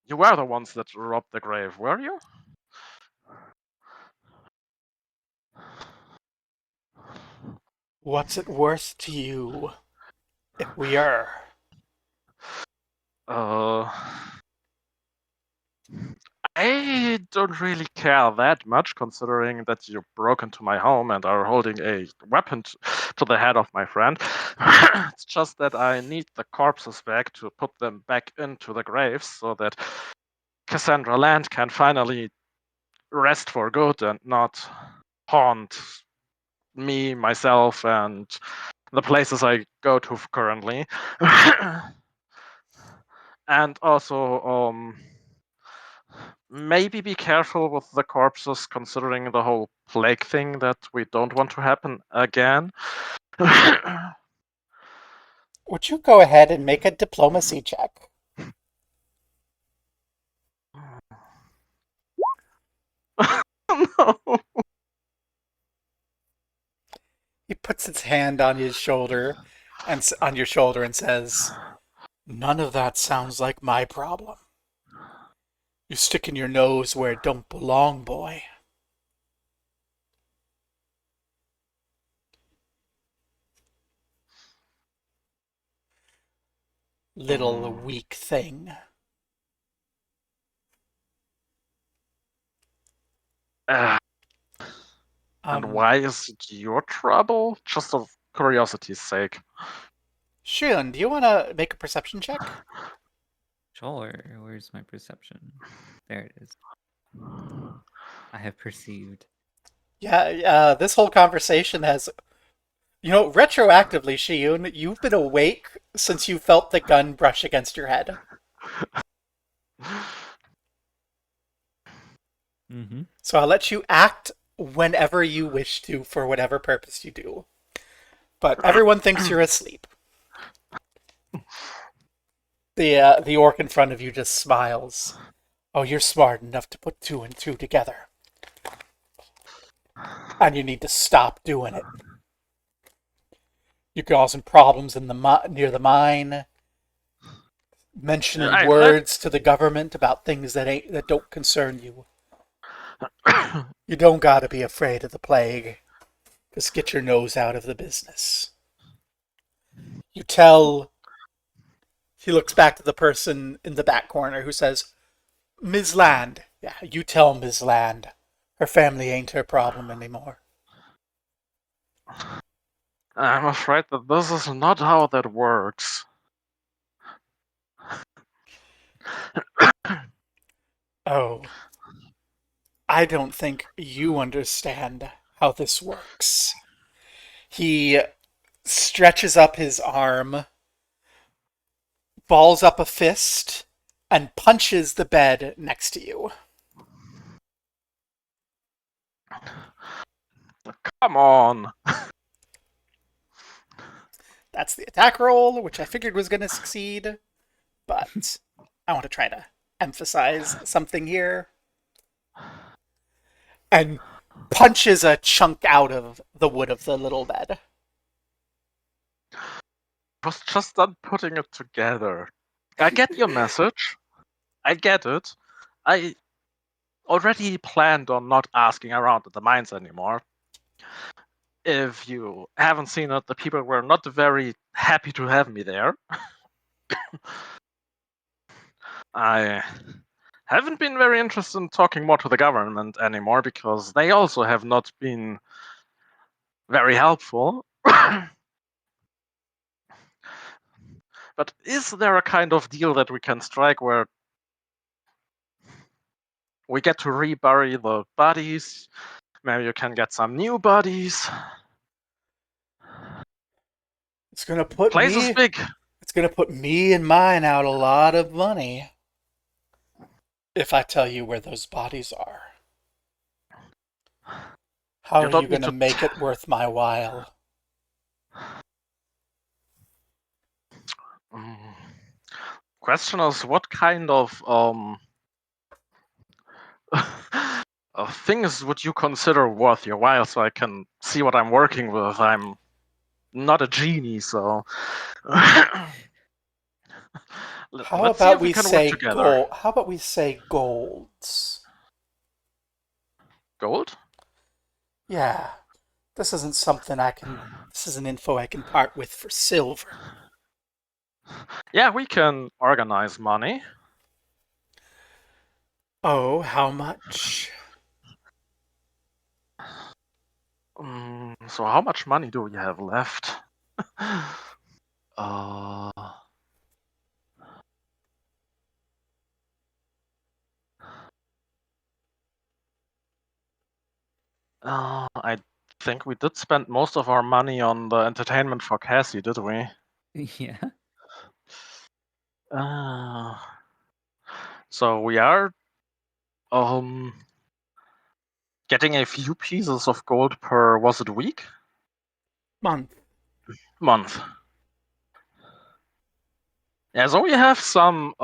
you were the ones that robbed the grave, were you? What's it worth to you if we are? Uh, I don't really care that much, considering that you broke into my home and are holding a weapon to the head of my friend. It's just that I need the corpses back to put them back into the graves so that Cassandra Land can finally rest for good and not haunt me, myself, and the places I go to currently. And also, maybe be careful with the corpses, considering the whole plague thing that we don't want to happen again. Would you go ahead and make a diplomacy check? No. He puts his hand on his shoulder and on your shoulder and says, "None of that sounds like my problem. You're sticking your nose where it don't belong, boy." Little weak thing. Uh, and Um, why is it your trouble? Just of curiosity's sake. Shun, do you want to make a perception check? Sure. Where's my perception? There it is. I have perceived. Yeah, this whole conversation has, retroactively, Shiyun, you've been awake since you felt the gun brush against your head. Mm-hmm. So I'll let you act whenever you wish to for whatever purpose you do. But everyone thinks you're asleep. The orc in front of you just smiles. Oh, you're smart enough to put two and two together. And you need to stop doing it. You're causing problems in near the mine, mentioning I words to the government about things that don't concern you. You don't gotta be afraid of the plague. Just get your nose out of the business. You tell. He looks back to the person in the back corner who says, Ms. Land. Yeah, you tell Ms. Land. Her family ain't her problem anymore. I'm afraid that this is not how that works. Oh, I don't think you understand how this works. He stretches up his arm, balls up a fist, and punches the bed next to you. Come on. That's the attack roll, which I figured was going to succeed, but I want to try to emphasize something here. And punches a chunk out of the wood of the little bed. Was just done putting it together. I get your message. I get it. I already planned on not asking around at the mines anymore. If you haven't seen it, the people were not very happy to have me there. I haven't been very interested in talking more to the government anymore because they also have not been very helpful. But is there a kind of deal that we can strike where we get to rebury the bodies? Maybe you can get some new bodies. It's gonna put Place is me. big. It's gonna put me and mine out a lot of money if I tell you where those bodies are. How You are you don't need gonna to. make it worth my while? Question is, what kind of things would you consider worth your while, so I can see what I'm working with? I'm not a genie, so How let's see about if we we can work say together. gold? How about we say golds? Gold? Yeah, this isn't something I can. This isn't info I can part with for silver. Yeah, we can organize money. Oh, how much? So how much money do we have left? uh, I think we did spend most of our money on the entertainment for Cassie, did we? Yeah. Uh, so we are um getting a few pieces of gold per, was it week? Month. Month. Yeah, so we have some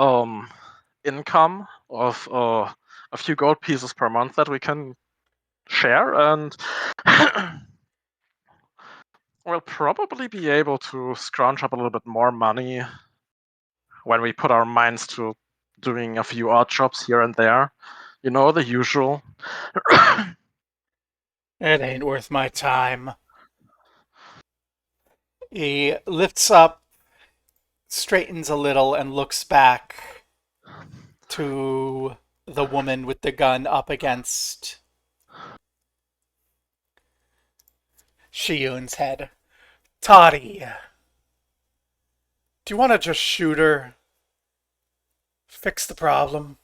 income of a few gold pieces per month that we can share, and we'll probably be able to scrounge up a little bit more money when we put our minds to doing a few odd jobs here and there. You know, the usual. It ain't worth my time. He lifts up, straightens a little, and looks back to the woman with the gun up against Shiyun's head. Toddy, do you want to just shoot her? Fix the problem?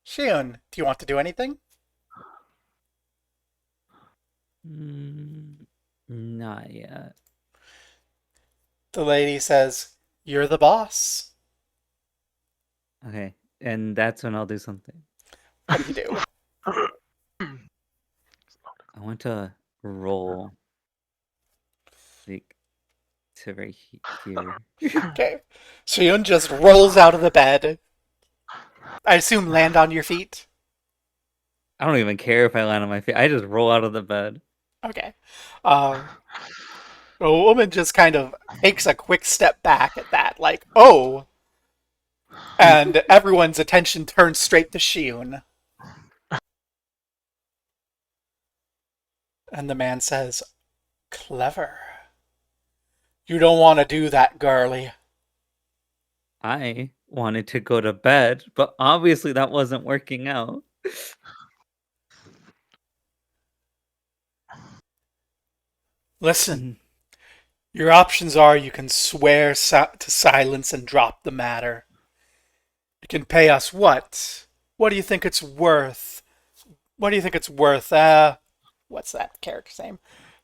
Shiyun, do you want to do anything? Not yet. The lady says, "You're the boss." Okay, and that's when I'll do something. What do you do? I want to roll like to right here. Okay. Shiyun just rolls out of the bed. I assume land on your feet. I don't even care if I land on my feet. I just roll out of the bed. Okay. The woman just kind of takes a quick step back at that, like, oh. And everyone's attention turns straight to Shiyun. And the man says, "Clever. You don't want to do that, girlie." I wanted to go to bed, but obviously that wasn't working out. Listen, your options are you can swear to silence and drop the matter. You can pay us what? What do you think it's worth? What do you think it's worth? What's that character's name?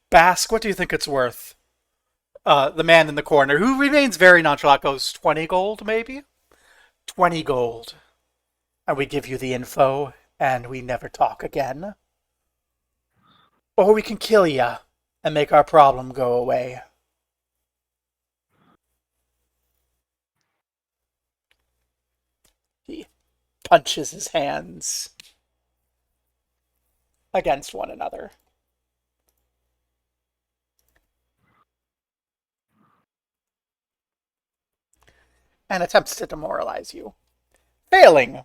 Bask, what do you think it's worth? The man in the corner, who remains very nonchalant, goes 20 gold, maybe? 20 gold. And we give you the info, and we never talk again. Or we can kill ya and make our problem go away. He punches his hands against one another. And attempts to demoralize you. Failing.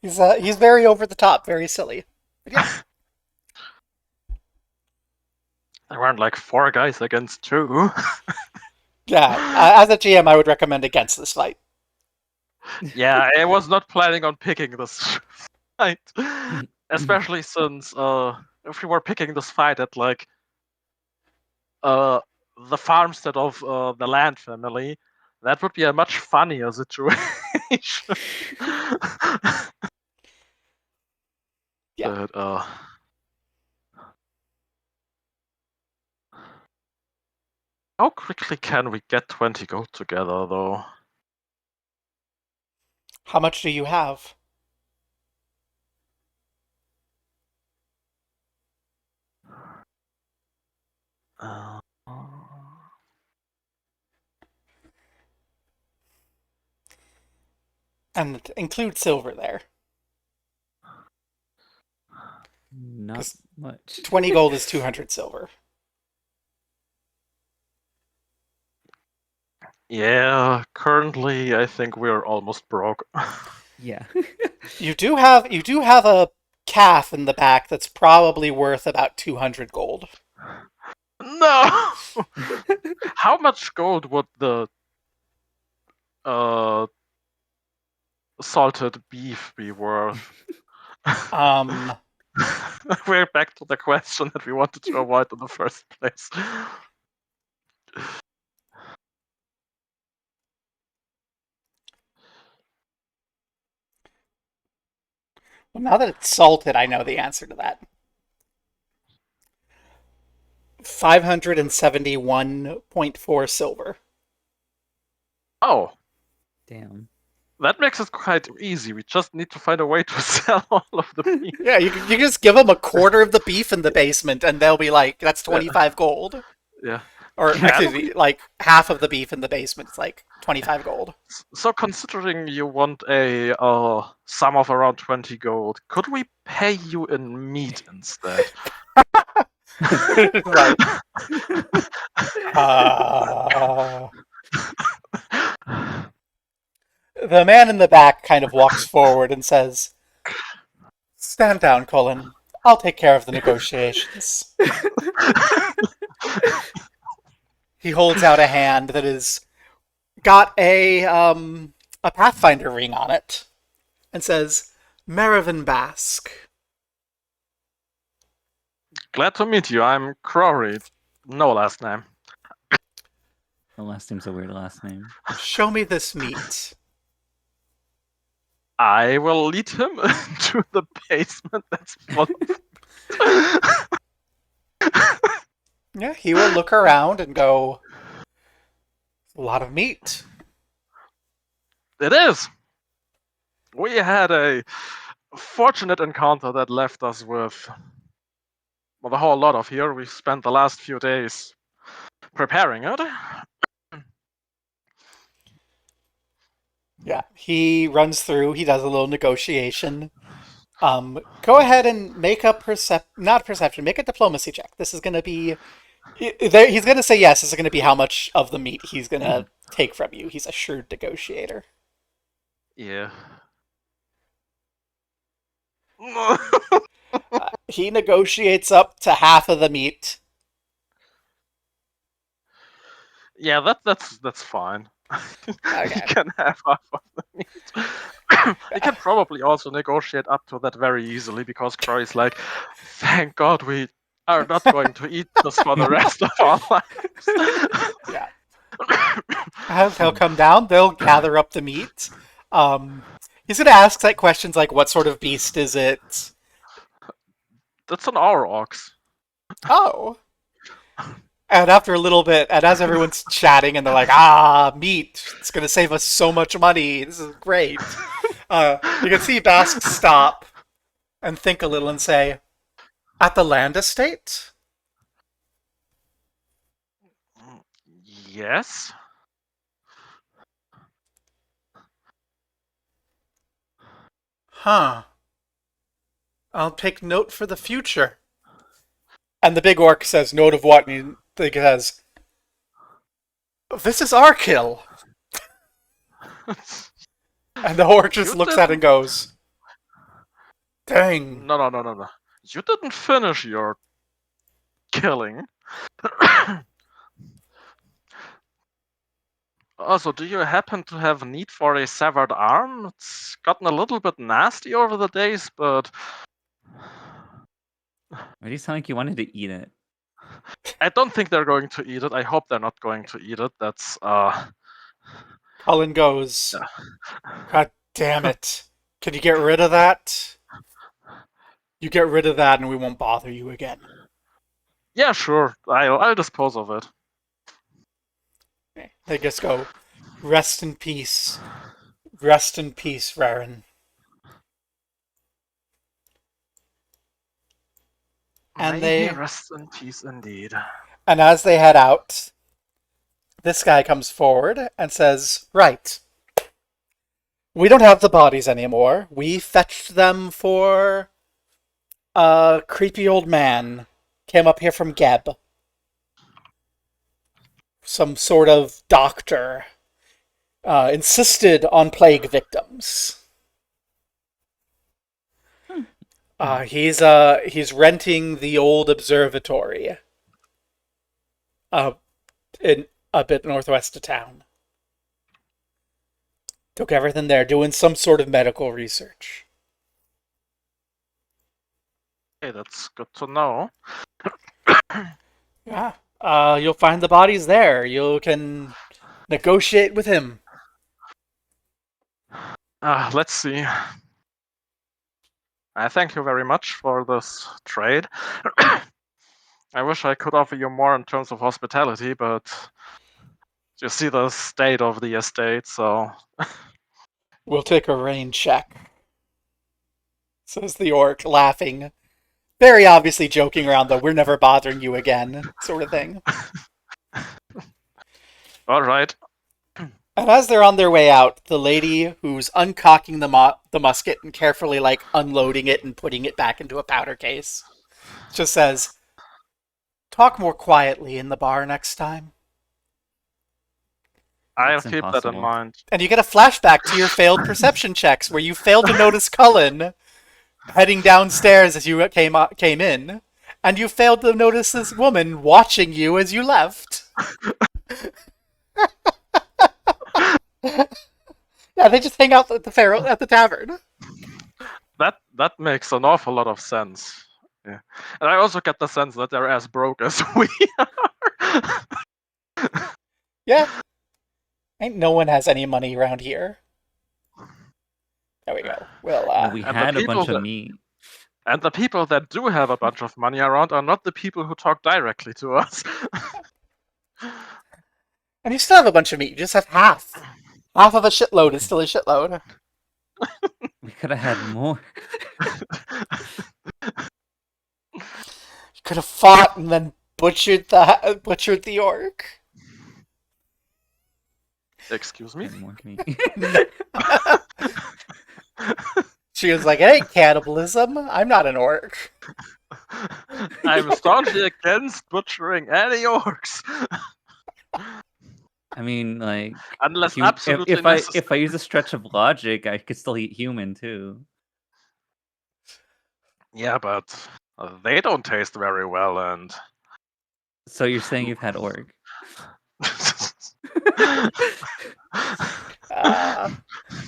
He's very over the top, very silly. But yeah. There weren't like 4 guys against 2. Yeah, as a GM, I would recommend against this fight. Yeah, I was not planning on picking this fight. Especially since if we were picking this fight at like the farmstead of the Land family, that would be a much funnier situation. Yeah. But, how quickly can we get 20 gold together, though? How much do you have? Uh, And include silver there. Not much. 20 gold is 200 silver. Yeah, currently I think we're almost broke. Yeah. You do have a calf in the back that's probably worth about 200 gold. No! How much gold would the salted beef be worth? We're back to the question that we wanted to avoid in the first place. Well, now that it's salted, I know the answer to that. 571.4 silver. Oh, Damn. that makes it quite easy. We just need to find a way to sell all of the beef. Yeah, you can just give them a quarter of the beef in the basement, and they'll be like, "That's 25 gold." Yeah. Or Can actually, like half of the beef in the basement is like 25 gold. So considering you want a sum of around 20 gold, could we pay you in meat instead? Right. The man in the back kind of walks forward and says, "Stand down, Colin. I'll take care of the negotiations." He holds out a hand that has got a a Pathfinder ring on it and says, Merivin Bask. Glad to meet you. I'm Crory. No last name. The last name's a weird last name. Show me this meat. I will lead him into the basement that's full. Yeah, he will look around and go, a lot of meat. It is. We had a fortunate encounter that left us with a whole lot of here. We spent the last few days preparing it. Yeah, he runs through, he does a little negotiation. Go ahead and make a not perception, make a diplomacy check. This is going to be, he's going to say yes, this is going to be how much of the meat he's going to take from you. He's a shrewd negotiator. Yeah. He negotiates up to half of the meat. Yeah, that's fine. Okay. You can have half of the meat. You can probably also negotiate up to that very easily because Crory's like, thank God we are not going to eat this for the rest of our lives. Yeah. As he'll come down, they'll gather up the meat. He's going to ask like questions like, what sort of beast is it? That's an our ox. Oh. And after a little bit, and as everyone's chatting, and they're like, meat. It's going to save us so much money. This is great. You can see Bask stop and think a little and say, at the land estate? Yes. Huh. I'll take note for the future. And the big orc says, note of what? And he says, this is our kill. And the orc just looks at it and goes, dang. No. You didn't finish your killing. Also, do you happen to have need for a severed arm? It's gotten a little bit nasty over the days, but Why do you sound like you wanted to eat it? I don't think they're going to eat it. I hope they're not going to eat it. That's Cullen goes, God damn it. Can you get rid of that? You get rid of that and we won't bother you again. yeah, sure. I'll dispose of it. They just go, rest in peace. Rest in peace, Raren. And May they he rest in peace indeed. And as they head out, this guy comes forward and says, right. We don't have the bodies anymore. We fetched them for a creepy old man. Came up here from Geb. Some sort of doctor. Insisted on plague victims. He's renting the old observatory. In a bit northwest of town. Took everything there, doing some sort of medical research. Okay, that's good to know. Yeah. You'll find the bodies there. You can negotiate with him. Let's see. I thank you very much for this trade. I wish I could offer you more in terms of hospitality, but you see the state of the estate, so... We'll take a rain check. Says the orc, laughing. Very obviously joking around, though. We're never bothering you again, sort of thing. All right. And as they're on their way out, the lady who's uncocking the musket and carefully, unloading it and putting it back into a powder case just says, talk more quietly in the bar next time. I'll That's keep that in impossible. mind. And you get a flashback to your failed perception checks, where you failed to notice Cullen heading downstairs as you came in, and you failed to notice this woman watching you as you left. Yeah, they just hang out at the tavern. That makes an awful lot of sense. Yeah. And I also get the sense that they're as broke as we are. Yeah. Ain't no one has any money around here. There we go. We'll Well, we And the had a bunch people of that meat. and the people that do have a bunch of money around are not the people who talk directly to us. and you still have a bunch of meat. You just have half. Half of a shitload is still a shitload. We could have had more. You could have fought and then butchered the orc. Excuse me? And more meat. She was like, "It ain't cannibalism. I'm not an orc." I'm staunchly against butchering any orcs. I mean, like, Unless if absolutely necessary. if I use a stretch of logic, I could still eat human too. Yeah, but they don't taste very well, and So you're saying you've had orc?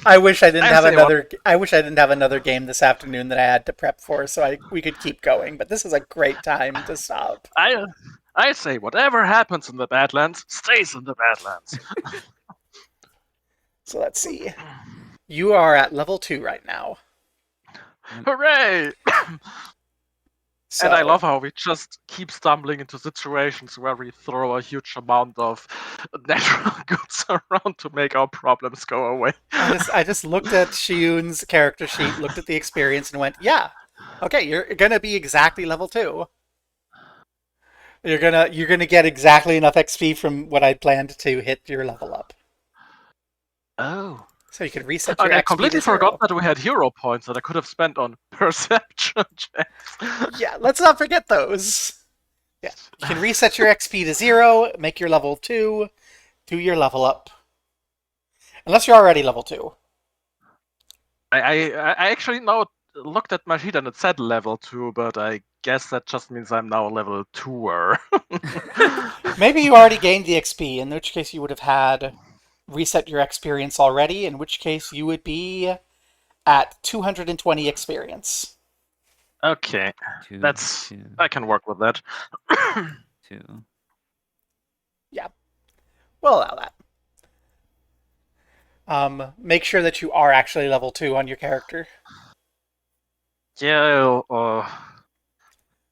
I wish I didn't I have say what another. I wish I didn't have another game this afternoon that I had to prep for, so we could keep going. But this is a great time to stop. I say whatever happens in the Badlands stays in the Badlands. So let's see. You are at level 2 right now. Hooray! So, And I love how we just keep stumbling into situations where we throw a huge amount of natural goods around to make our problems go away. I just looked at Shiyun's character sheet, looked at the experience, and went, "Yeah, okay, you're gonna be exactly level 2. You're gonna get exactly enough XP from what I planned to hit your level up. Oh. So you can reset your Okay, I XP completely to 0. forgot that we had hero points that I could have spent on perception checks. Yeah, let's not forget those. Yeah, you can reset your XP to 0, make your level 2, do your level up. Unless you're already level 2. I actually now looked at my sheet and it said level 2, but I guess that just means I'm now level 2er. Maybe you already gained the XP, in which case you would have had reset your experience already, in which case you would be at 220 experience. Okay, that's... Two. I can work with that. Yeah, we'll allow that. Make sure that you are actually level 2 on your character. Yeah, I'll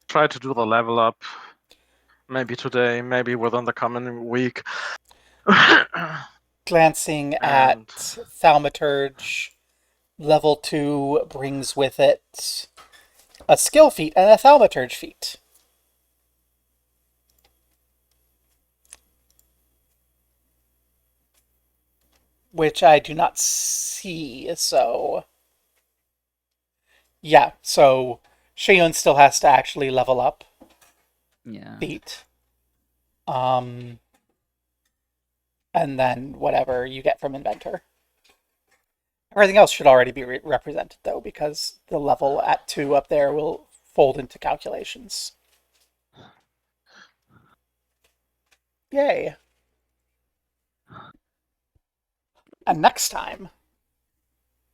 try to do the level up. Maybe today, maybe within the coming week. Glancing at Thaumaturge, level 2 brings with it a skill feat and a Thaumaturge feat. Which I do not see, so... Yeah, so Shiyun still has to actually level up. Yeah. Feat. And then whatever you get from Inventor. Everything else should already be represented, though, because the level at 2 up there will fold into calculations. Yay. And next time...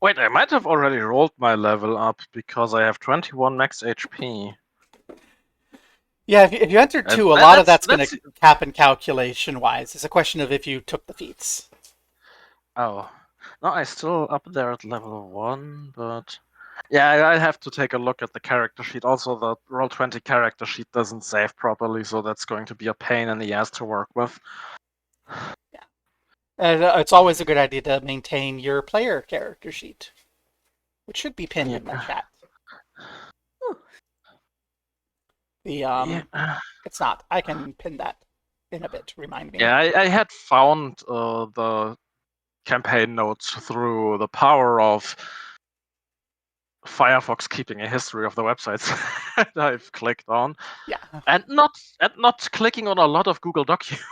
Wait, I might have already rolled my level up because I have 21 max HP. Yeah, if you enter 2, a lot of that's going to happen calculation-wise. It's a question of if you took the feats. Oh. No, I'm still up there at level 1, but... Yeah, I have to take a look at the character sheet. Also, the Roll20 character sheet doesn't save properly, so that's going to be a pain in the ass to work with. Yeah. And it's always a good idea to maintain your player character sheet, which should be pinned in the chat. It's not. I can pin that in a bit. Remind me. Yeah, I had found the campaign notes through the power of Firefox keeping a history of the websites that I've clicked on. Yeah. And not clicking on a lot of Google documents.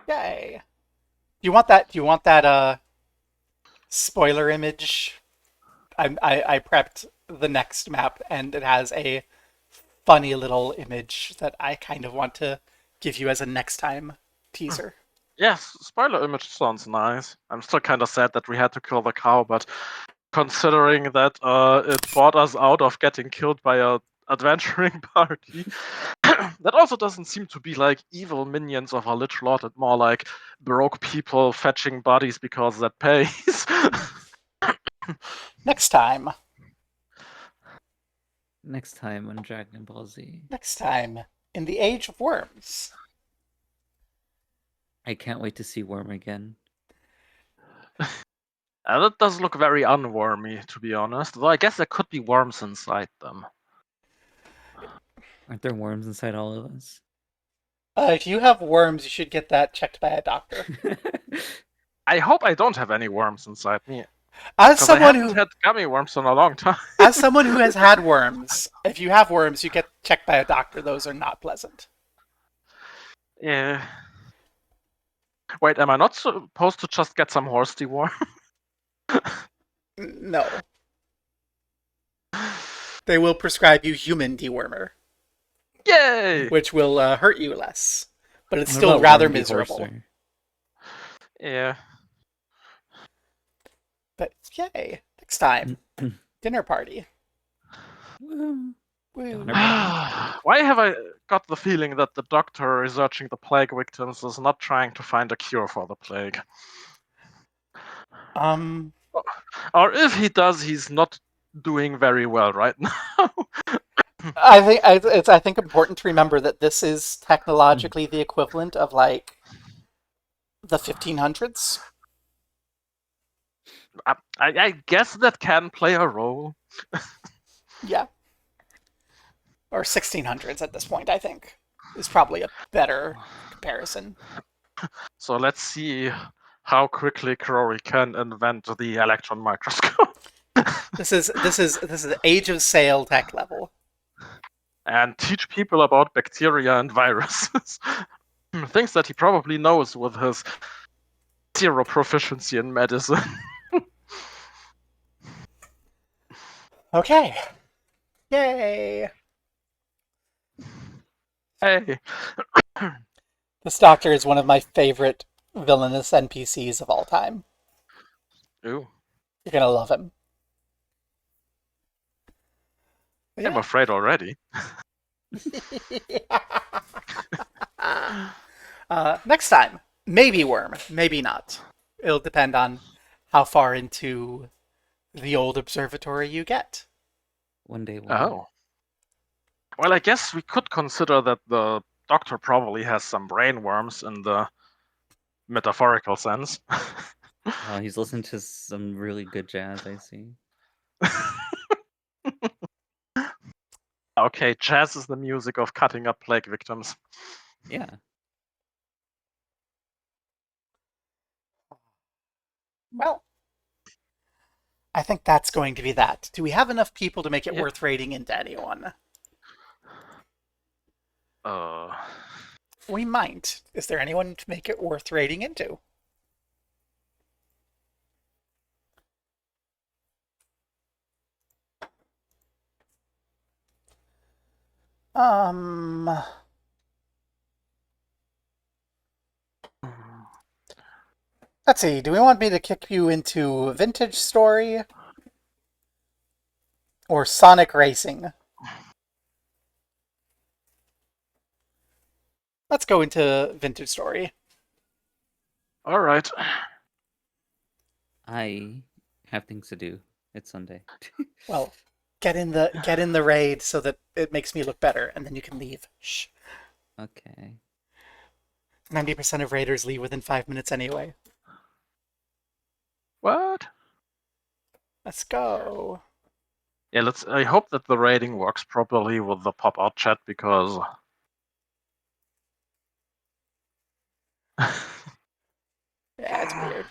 Yay. Do you want that spoiler image? I prepped the next map and it has a funny little image that I kind of want to give you as a next time teaser. Yes, spoiler image sounds nice. I'm still kind of sad that we had to kill the cow, but considering that it bought us out of getting killed by a adventuring party, that also doesn't seem to be like evil minions of a Lich Lord, and more like broke people fetching bodies because that pays. Next time. Next time on Dragon Ball Z. Next time in the Age of Worms. I can't wait to see Worm again. That does look very unwormy, to be honest. Though I guess there could be worms inside them. Aren't there worms inside all of us? If you have worms, you should get that checked by a doctor. I hope I don't have any worms inside me. As Because I someone haven't who, had gummy worms in a long time. as someone who has had worms, if you have worms, you get checked by a doctor. Those are not pleasant. Yeah. Wait, am I not supposed to just get some horse deworm? No. They will prescribe you human dewormer, Yay! which will hurt you less, but it's What still about rather Worm the miserable. Horser? Yeah. But yay! Next time, dinner party. Woo. Woo. Donner party. Why have I got the feeling that the doctor researching the plague victims is not trying to find a cure for the plague? Or if he does, he's not doing very well right now. I think important to remember that this is technologically the equivalent of like the 1500s. I guess that can play a role. Yeah. Or 1600s at this point, I think, is probably a better comparison. So let's see how quickly Crowley can invent the electron microscope. This is the Age of Sail tech level. And teach people about bacteria and viruses. Things that he probably knows with his zero proficiency in medicine. Okay. Yay! Hey. This doctor is one of my favorite villainous NPCs of all time. Ooh. You're gonna love him. But I'm afraid already. Next time, maybe worm, maybe not. It'll depend on how far into the old observatory you get. One day. Oh. Well, I guess we could consider that the doctor probably has some brainworms in the metaphorical sense. Oh, he's listening to some really good jazz, I see. Okay, jazz is the music of cutting up plague victims. Yeah. Well, I think that's going to be that. Do we have enough people to make it worth raiding into anyone? We might. Is there anyone to make it worth raiding into? Let's see. Do we want me to kick you into Vintage Story or Sonic Racing? Let's go into Vintage Story. All right. I have things to do. It's Sunday. Well, get in the raid so that it makes me look better, and then you can leave. Shh. Okay. 90% of raiders leave within 5 minutes anyway. What? Let's go. Yeah, I hope that the rating works properly with the pop-out chat because. Yeah, it's weird.